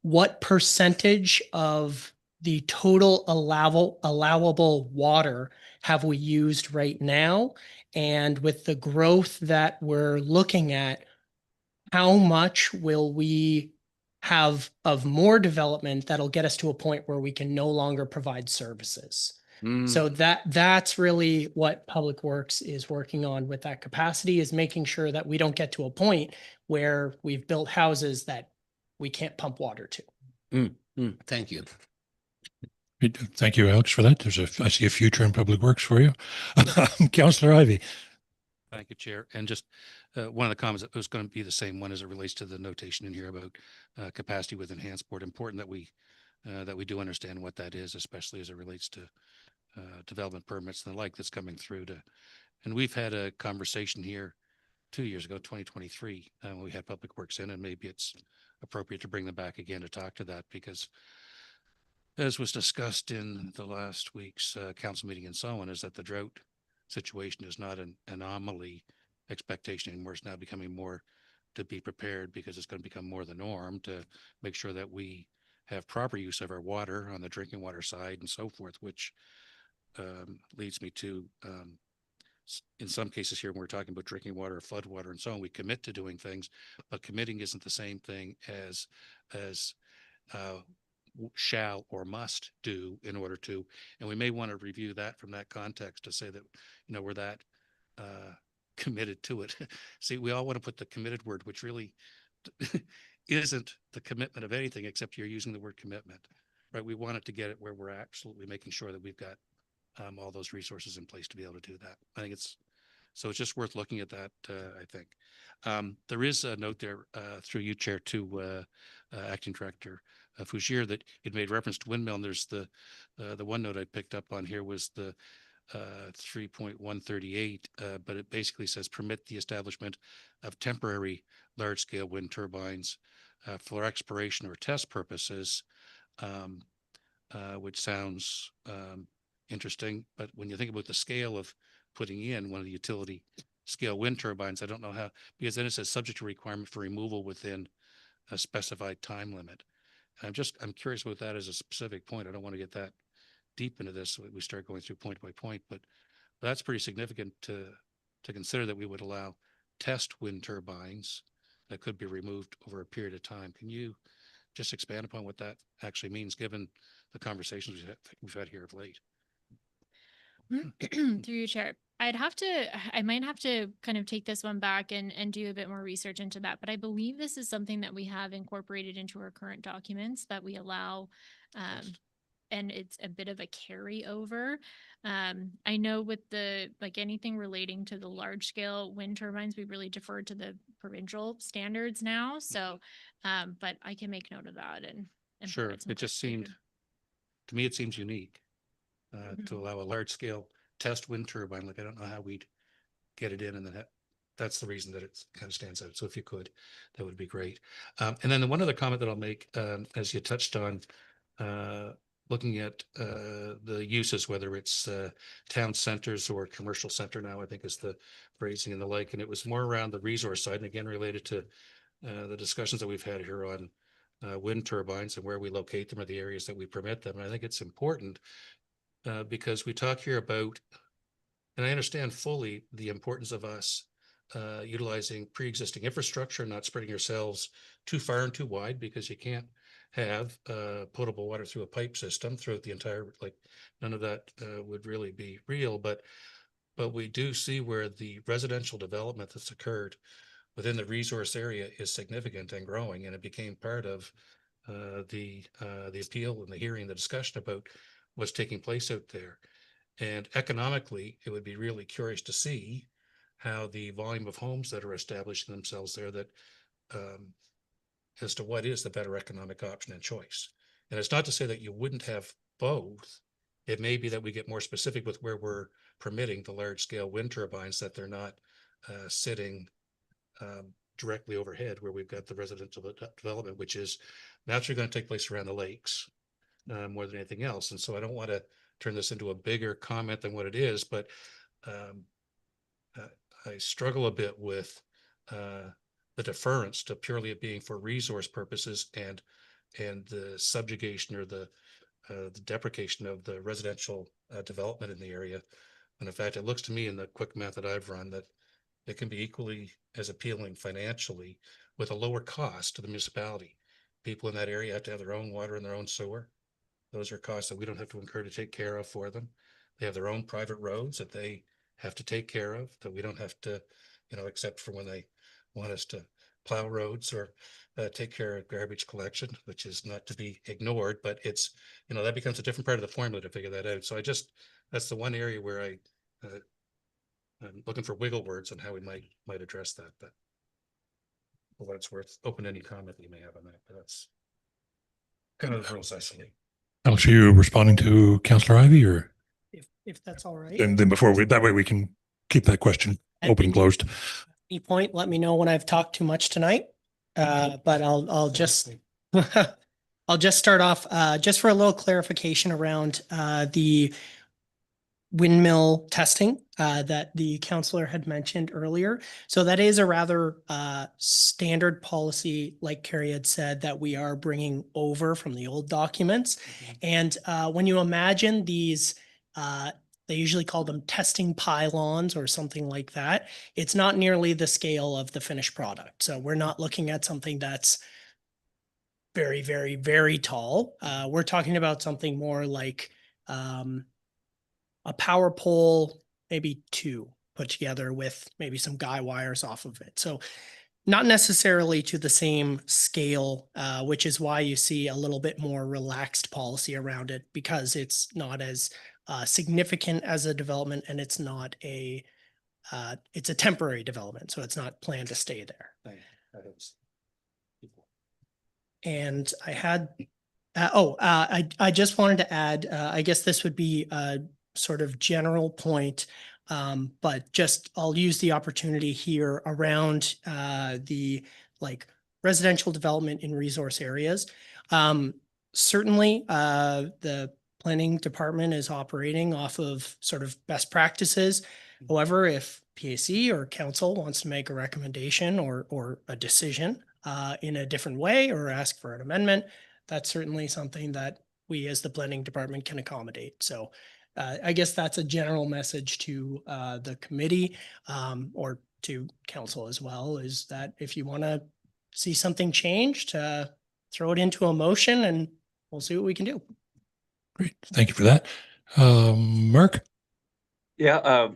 what percentage of the total allowable water have we used right now? And with the growth that we're looking at, how much will we have of more development that'll get us to a point where we can no longer provide services? So that's really what Public Works is working on with that capacity, is making sure that we don't get to a point where we've built houses that we can't pump water to. Thank you. Thank you, Alex, for that. I see a future in Public Works for you. Councillor Ivey. Thank you, Chair. And just one of the comments that was going to be the same one as it relates to the notation in here about capacity with enhanced board. Important that we do understand what that is, especially as it relates to development permits and the like that's coming through and we've had a conversation here 2 years ago, 2023, when we had Public Works in, and maybe it's appropriate to bring them back again to talk to that, because as was discussed in the last week's council meeting and so on, is that the drought situation is not an anomaly expectation anymore. It's now becoming more to be prepared, because it's going to become more the norm to make sure that we have proper use of our water on the drinking water side and so forth, which leads me to, in some cases here, when we're talking about drinking water, flood water, and so on, we commit to doing things, but committing isn't the same thing as shall or must do in order to, and we may want to review that from that context to say that, we're that committed to it. See, we all want to put the committed word, which really isn't the commitment of anything, except you're using the word commitment, right? We want it to get it where we're absolutely making sure that we've got all those resources in place to be able to do that. I think it's just worth looking at that. I think there is a note there through you, Chair, to Acting Director Fougere, that it made reference to windmill. And there's the one note I picked up on here was the 3.138, but it basically says permit the establishment of temporary large-scale wind turbines for exploration or test purposes, which sounds interesting. But when you think about the scale of putting in one of the utility scale wind turbines, I don't know how, because then it says subject to requirement for removal within a specified time limit. And I'm curious about that as a specific point. I don't want to get that deep into this, so we start going through point by point, but that's pretty significant to consider, that we would allow test wind turbines that could be removed over a period of time. Can you just expand upon what that actually means, given the conversations we've had here of late? Through you, Chair. I might have to kind of take this one back and do a bit more research into that. But I believe this is something that we have incorporated into our current documents, that we allow, and it's a bit of a carryover. I know with anything relating to the large scale wind turbines, we really defer to the provincial standards now. So, but I can make note of that and sure. It just seemed, to me, it seems unique to allow a large scale test wind turbine, like I don't know how we'd get it in, and then that's the reason that it kind of stands out. So if you could, that would be great. And then the one other comment that I'll make, as you touched on, looking at the uses, whether it's town centers or commercial center now, I think is the phrasing and the like. And it was more around the resource side, and again, related to the discussions that we've had here on wind turbines and where we locate them or the areas that we permit them. And I think it's important because we talk here about, and I understand fully the importance of us utilizing pre-existing infrastructure, not spreading yourselves too far and too wide, because you can't have potable water through a pipe system throughout the entire, like none of that would really be real. But we do see where the residential development that's occurred within the resource area is significant and growing, and it became part of the appeal and the hearing, the discussion about what's taking place out there. And economically, it would be really curious to see how the volume of homes that are establishing themselves there, that as to what is the better economic option and choice. And it's not to say that you wouldn't have both. It may be that we get more specific with where we're permitting the large scale wind turbines, that they're not sitting directly overhead where we've got the residential development, which is naturally going to take place around the lakes more than anything else. And so I don't want to turn this into a bigger comment than what it is, but I struggle a bit with the deference to purely it being for resource purposes and the subjugation or the deprecation of the residential development in the area. And in fact, it looks to me in the quick math that I've run that it can be equally as appealing financially with a lower cost to the municipality. People in that area have to have their own water and their own sewer. Those are costs that we don't have to incur to take care of for them. They have their own private roads that they have to take care of, that we don't have to, except for when they want us to plow roads or take care of garbage collection, which is not to be ignored, but it's, that becomes a different part of the formula to figure that out. So that's the one area where I'm looking for wiggle words on how we might address that. But for what it's worth, open any comment that you may have on that. But that's kind of the rules I see. Councillor, you responding to Councillor Ivey, or? If that's all right. And then that way we can keep that question open and closed. Any point, let me know when I've talked too much tonight. But I'll just I'll just start off just for a little clarification around the windmill testing that the councillor had mentioned earlier. So that is a rather standard policy, like Carrie had said, that we are bringing over from the old documents. And when you imagine these, they usually call them testing pylons or something like that. It's not nearly the scale of the finished product. So we're not looking at something that's very, very, very tall. We're talking about something more like a power pole, maybe 2 put together with maybe some guy wires off of it. So not necessarily to the same scale, which is why you see a little bit more relaxed policy around it, because it's not as significant as a development, and it's not it's a temporary development. So it's not planned to stay there. And I had, I just wanted to add, I guess this would be a sort of general point, but just I'll use the opportunity here around the residential development in resource areas. Certainly, the planning department is operating off of sort of best practices. However, if PAC or council wants to make a recommendation or a decision in a different way or ask for an amendment, that's certainly something that we as the planning department can accommodate. So I guess that's a general message to the committee or to council as well, is that if you want to see something changed, throw it into a motion and we'll see what we can do. Great. Thank you for that. Mark? Yeah,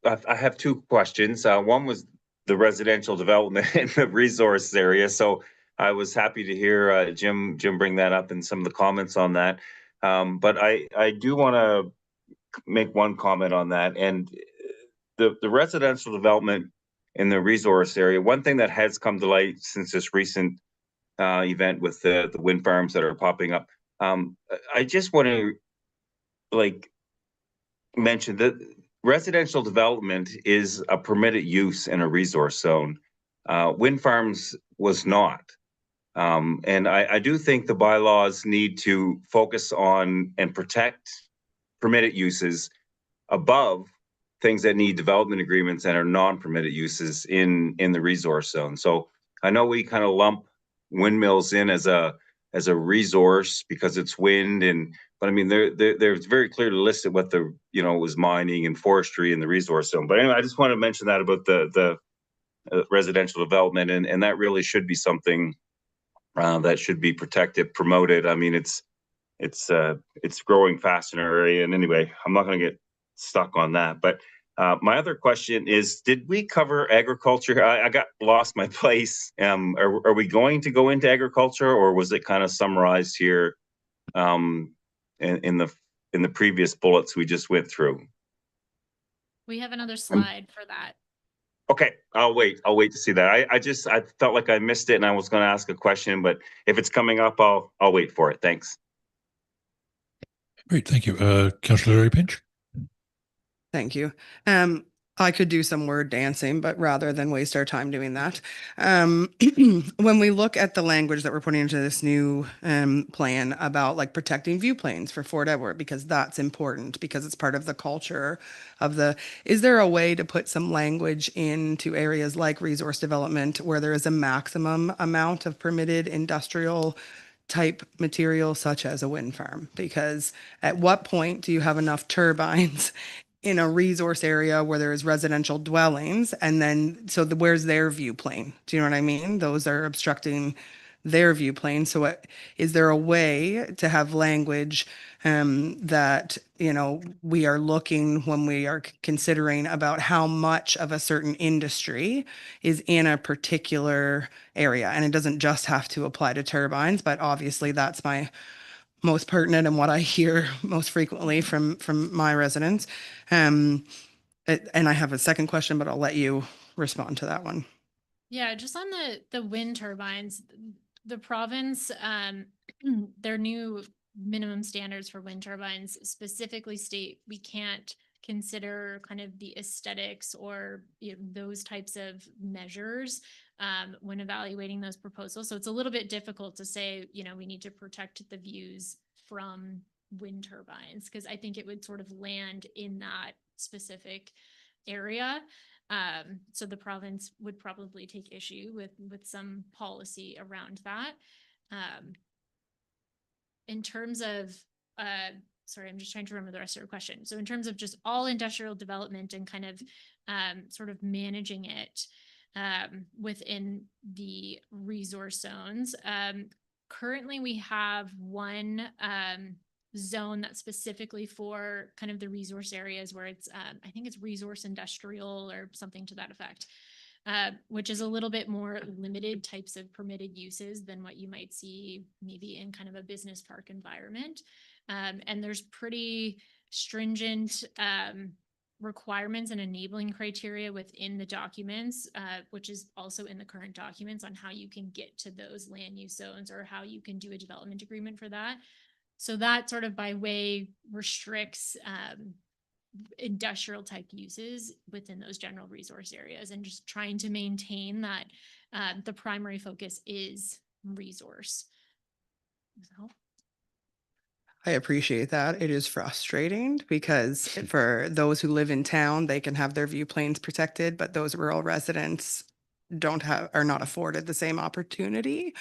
I have 2 questions. One was the residential development in the resource area. So I was happy to hear Jim bring that up and some of the comments on that. But I do want to make one comment on that. And the residential development in the resource area, one thing that has come to light since this recent event with the wind farms that are popping up, I just want to mentioned that residential development is a permitted use in a resource zone. Wind farms was not. And I do think the bylaws need to focus on and protect permitted uses above things that need development agreements and are non-permitted uses in the resource zone. So I know we kind of lump windmills in as a resource because it's wind, and but I mean there's very clearly listed what the was mining and forestry in the resource zone. But anyway, I just want to mention that about the residential development, and that really should be something that should be protected, promoted. I mean, it's growing fast in our area. And anyway, I'm not going to get stuck on that. But my other question is, did we cover agriculture? I got lost my place. Are we going to go into agriculture, or was it kind of summarized here in the previous bullets we just went through? We have another slide for that. Okay, I'll wait to see that. I felt like I missed it and I was going to ask a question, but if it's coming up, I'll wait for it. Thanks. Great, thank you. Councillor Larry Pinch. Thank you. I could do some word dancing, but rather than waste our time doing that, when we look at the language that we're putting into this new plan about like protecting view planes for Fort Edward, because that's important, because it's part of the culture of is there a way to put some language into areas like resource development where there is a maximum amount of permitted industrial type material such as a wind farm? Because at what point do you have enough turbines in a resource area where there's residential dwellings, and then where's their view plane? Do you know what I mean? Those are obstructing their view plane. So is there a way to have language that we are looking when we are considering about how much of a certain industry is in a particular area? And it doesn't just have to apply to turbines, but obviously that's my most pertinent and what I hear most frequently from my residents. And I have a second question, but I'll let you respond to that one. Yeah, just on the wind turbines, the province, their new minimum standards for wind turbines specifically state we can't consider kind of the aesthetics or those types of measures when evaluating those proposals. So it's a little bit difficult to say, we need to protect the views from wind turbines, because I think it would sort of land in that specific area. So the province would probably take issue with some policy around that. In terms of, sorry, I'm just trying to remember the rest of your question. So in terms of just all industrial development and kind of sort of managing it within the resource zones, currently we have one zone that's specifically for kind of the resource areas where it's, I think it's resource industrial or something to that effect, which is a little bit more limited types of permitted uses than what you might see maybe in kind of a business park environment. And there's pretty stringent requirements and enabling criteria within the documents, which is also in the current documents on how you can get to those land use zones or how you can do a development agreement for that. So that sort of by way restricts industrial type uses within those general resource areas, and just trying to maintain that the primary focus is resource. So. I appreciate that. It is frustrating because for those who live in town, they can have their view planes protected, but those rural residents are not afforded the same opportunity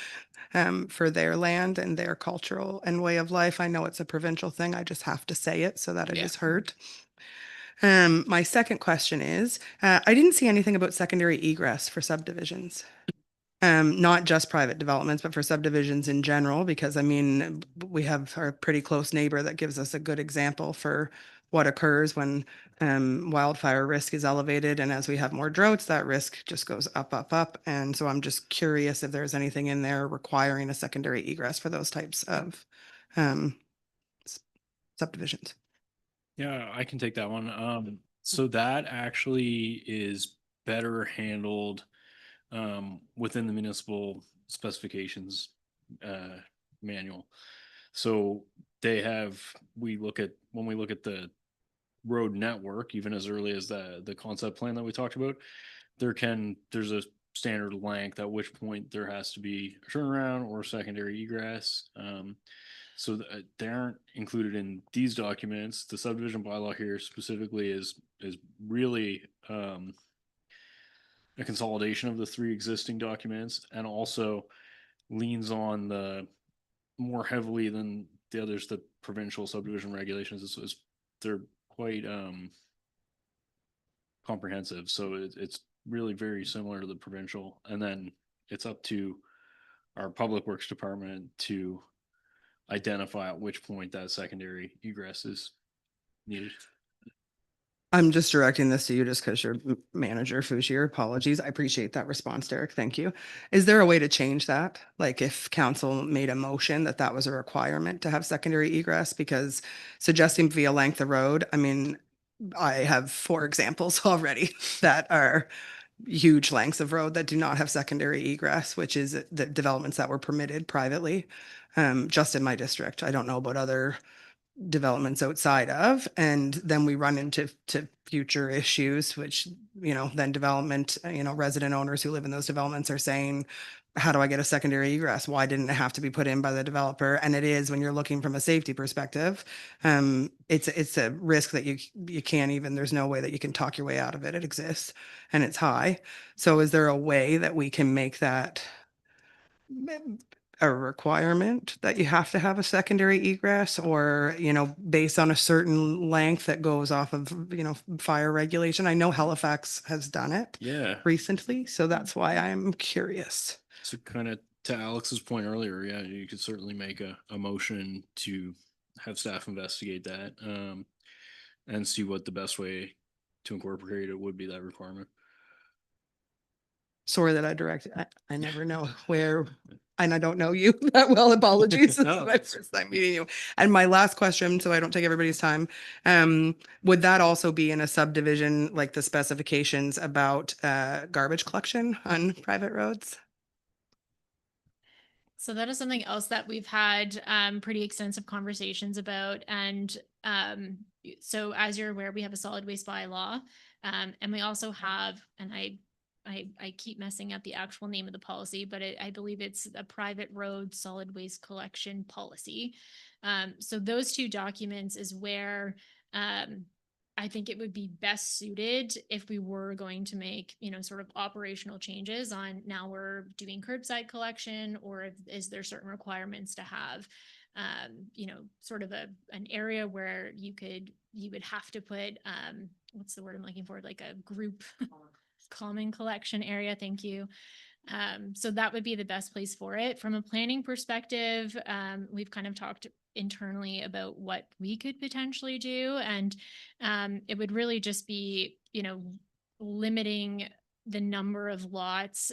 for their land and their cultural and way of life. I know it's a provincial thing. I just have to say it so that it is heard. My second question is, I didn't see anything about secondary egress for subdivisions. Not just private developments, but for subdivisions in general, because I mean, we have our pretty close neighbor that gives us a good example for what occurs when wildfire risk is elevated. And as we have more droughts, that risk just goes up, up, up. And so I'm just curious if there's anything in there requiring a secondary egress for those types of subdivisions. Yeah, I can take that one. So that actually is better handled within the municipal specifications manual. So they have, when we look at the road network, even as early as the concept plan that we talked about, there's a standard length at which point there has to be a turnaround or secondary egress. So they aren't included in these documents. The subdivision bylaw here specifically is really a consolidation of the three existing documents, and also leans on the more heavily than the others, the provincial subdivision regulations. They're quite comprehensive. So it's really very similar to the provincial. And then it's up to our public works department to identify at which point that secondary egress is needed. I'm just directing this to you just because you're manager, Fouchier. Apologies. I appreciate that response, Derek. Thank you. Is there a way to change that? Like if council made a motion that that was a requirement to have secondary egress, because suggesting via length of road, I mean, I have 4 examples already that are huge lengths of road that do not have secondary egress, which is the developments that were permitted privately, just in my district. I don't know about other developments outside of, and then we run into future issues, which, you know, then development, you know, resident owners who live in those developments are saying, how do I get a secondary egress? Why didn't it have to be put in by the developer? And it is, when you're looking from a safety perspective, it's a risk that you can't even, there's no way that you can talk your way out of it. It exists and it's high. So is there a way that we can make that a requirement that you have to have a secondary egress, or, you know, based on a certain length that goes off of, you know, fire regulation? I know Halifax has done it Yeah. recently, so that's why I'm curious. So kind of to Alex's point earlier, yeah, you could certainly make a motion to have staff investigate that, and see what the best way to incorporate it would be, that requirement. Sorry that I directed, I never know where, and I don't know you that well. Apologies. This No, is my first time meeting you. And my last question, so I don't take everybody's time. Would that also be in a subdivision, like the specifications about garbage collection on private roads? So that is something else that we've had pretty extensive conversations about. And so as you're aware, we have a solid waste bylaw. And we also have, and I keep messing up the actual name of the policy, but I believe it's a private road solid waste collection policy. So those 2 documents is where I think it would be best suited if we were going to make, you know, sort of operational changes on, now we're doing curbside collection, or is there certain requirements to have, you know, sort of an area where you would have to put, what's the word I'm looking for? Like a group common collection area. Thank you. So that would be the best place for it. From a planning perspective, we've kind of talked internally about what we could potentially do. And it would really just be, you know, limiting the number of lots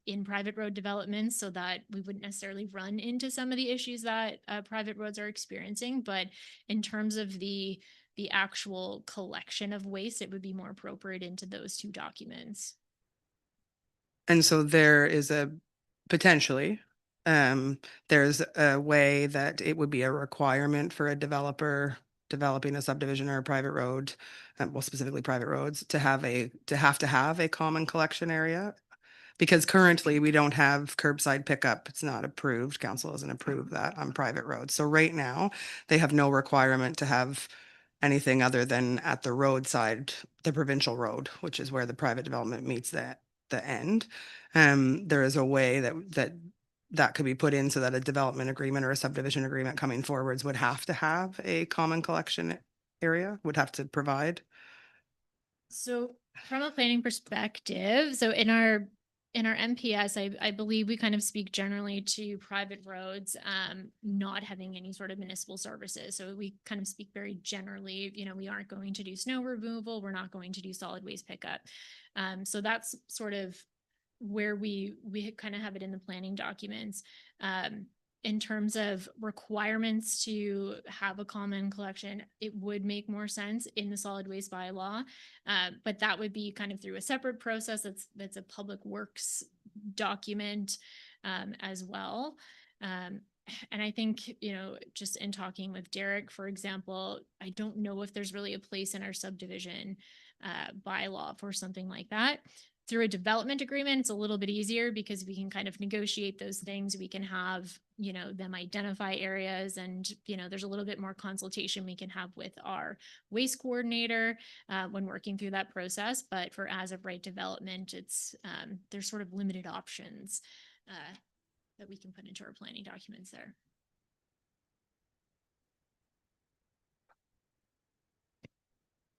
in private road developments so that we wouldn't necessarily run into some of the issues that private roads are experiencing. But in terms of the actual collection of waste, it would be more appropriate into those 2 documents. And so there is a potentially, there's a way that it would be a requirement for a developer developing a subdivision or a private road, well, specifically private roads, to have a common collection area. Because currently we don't have curbside pickup. It's not approved. Council doesn't approve that on private roads. So right now they have no requirement to have anything other than at the roadside, the provincial road, which is where the private development meets the end. There is a way that could be put in so that a development agreement or a subdivision agreement coming forwards would have to have a common collection area, would have to provide. So from a planning perspective, so in our MPS, I believe we kind of speak generally to private roads not having any sort of municipal services. So we kind of speak very generally, you know, we aren't going to do snow removal, we're not going to do solid waste pickup. So that's sort of where we kind of have it in the planning documents. In terms of requirements to have a common collection, it would make more sense in the solid waste bylaw. But that would be kind of through a separate process. That's a public works document as well. and I think, you know, just in talking with Derek, for example, I don't know if there's really a place in our subdivision bylaw for something like that. Through a development agreement, it's a little bit easier because we can kind of negotiate those things. We can have, you know, them identify areas, and, you know, there's a little bit more consultation we can have with our waste coordinator when working through that process. But for as of right development, it's there's sort of limited options that we can put into our planning documents there.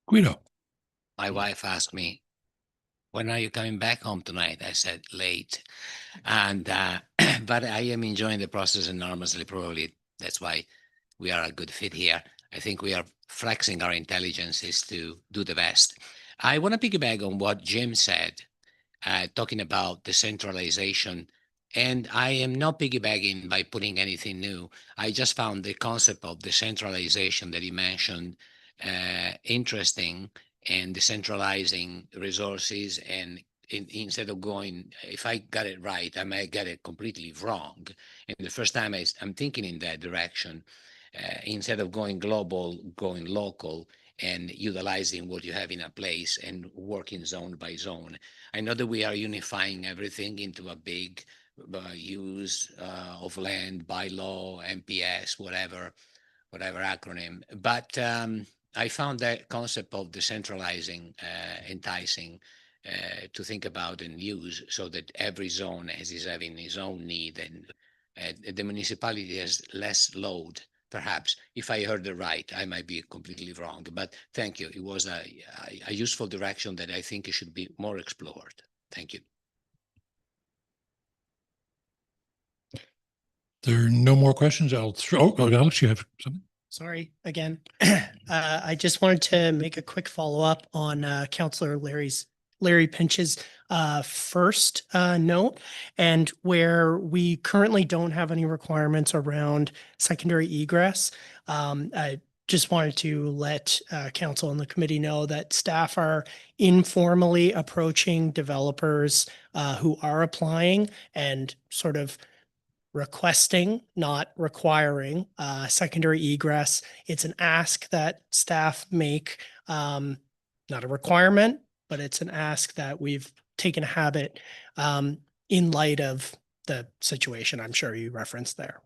Guido. My wife asked me, when are you coming back home tonight? I said late. And but I am enjoying the process enormously. Probably that's why we are a good fit here. I think we are flexing our intelligences to do the best. I want to piggyback on what Jim said, talking about decentralization. And I am not piggybacking by putting anything new. I just found the concept of decentralization that he mentioned interesting, and decentralizing resources. And instead of going, if I got it right, I might get it completely wrong. And the first time I'm thinking in that direction, instead of going global, going local, and utilizing what you have in a place and working zone by zone. I know that we are unifying everything into a big use of land, bylaw, MPS, whatever acronym. But I found that concept of decentralizing enticing to think about and use, so that every zone is having its own need, and the municipality has less load. Perhaps, if I heard it right, I might be completely wrong, but thank you. It was a useful direction that I think it should be more explored. Thank you. There are no more questions. I'll throw. Oh, Alex, you have something? Sorry, again. I just wanted to make a quick follow-up on Councillor Larry Pinch's first note, and where we currently don't have any requirements around secondary egress. I just wanted to let council and the committee know that staff are informally approaching developers who are applying and sort of requesting, not requiring, secondary egress. It's an ask that staff make, not a requirement, but it's an ask that we've taken a habit in light of the situation I'm sure you referenced there.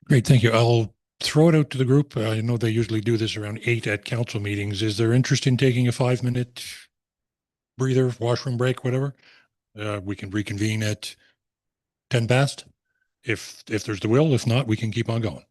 Great, thank you. I'll throw it out to the group. I know they usually do this around 8 at council meetings. Is there interest in taking a 5-minute breather, washroom break, whatever? We can reconvene at 10 past if there's the will. If not, we can keep on going.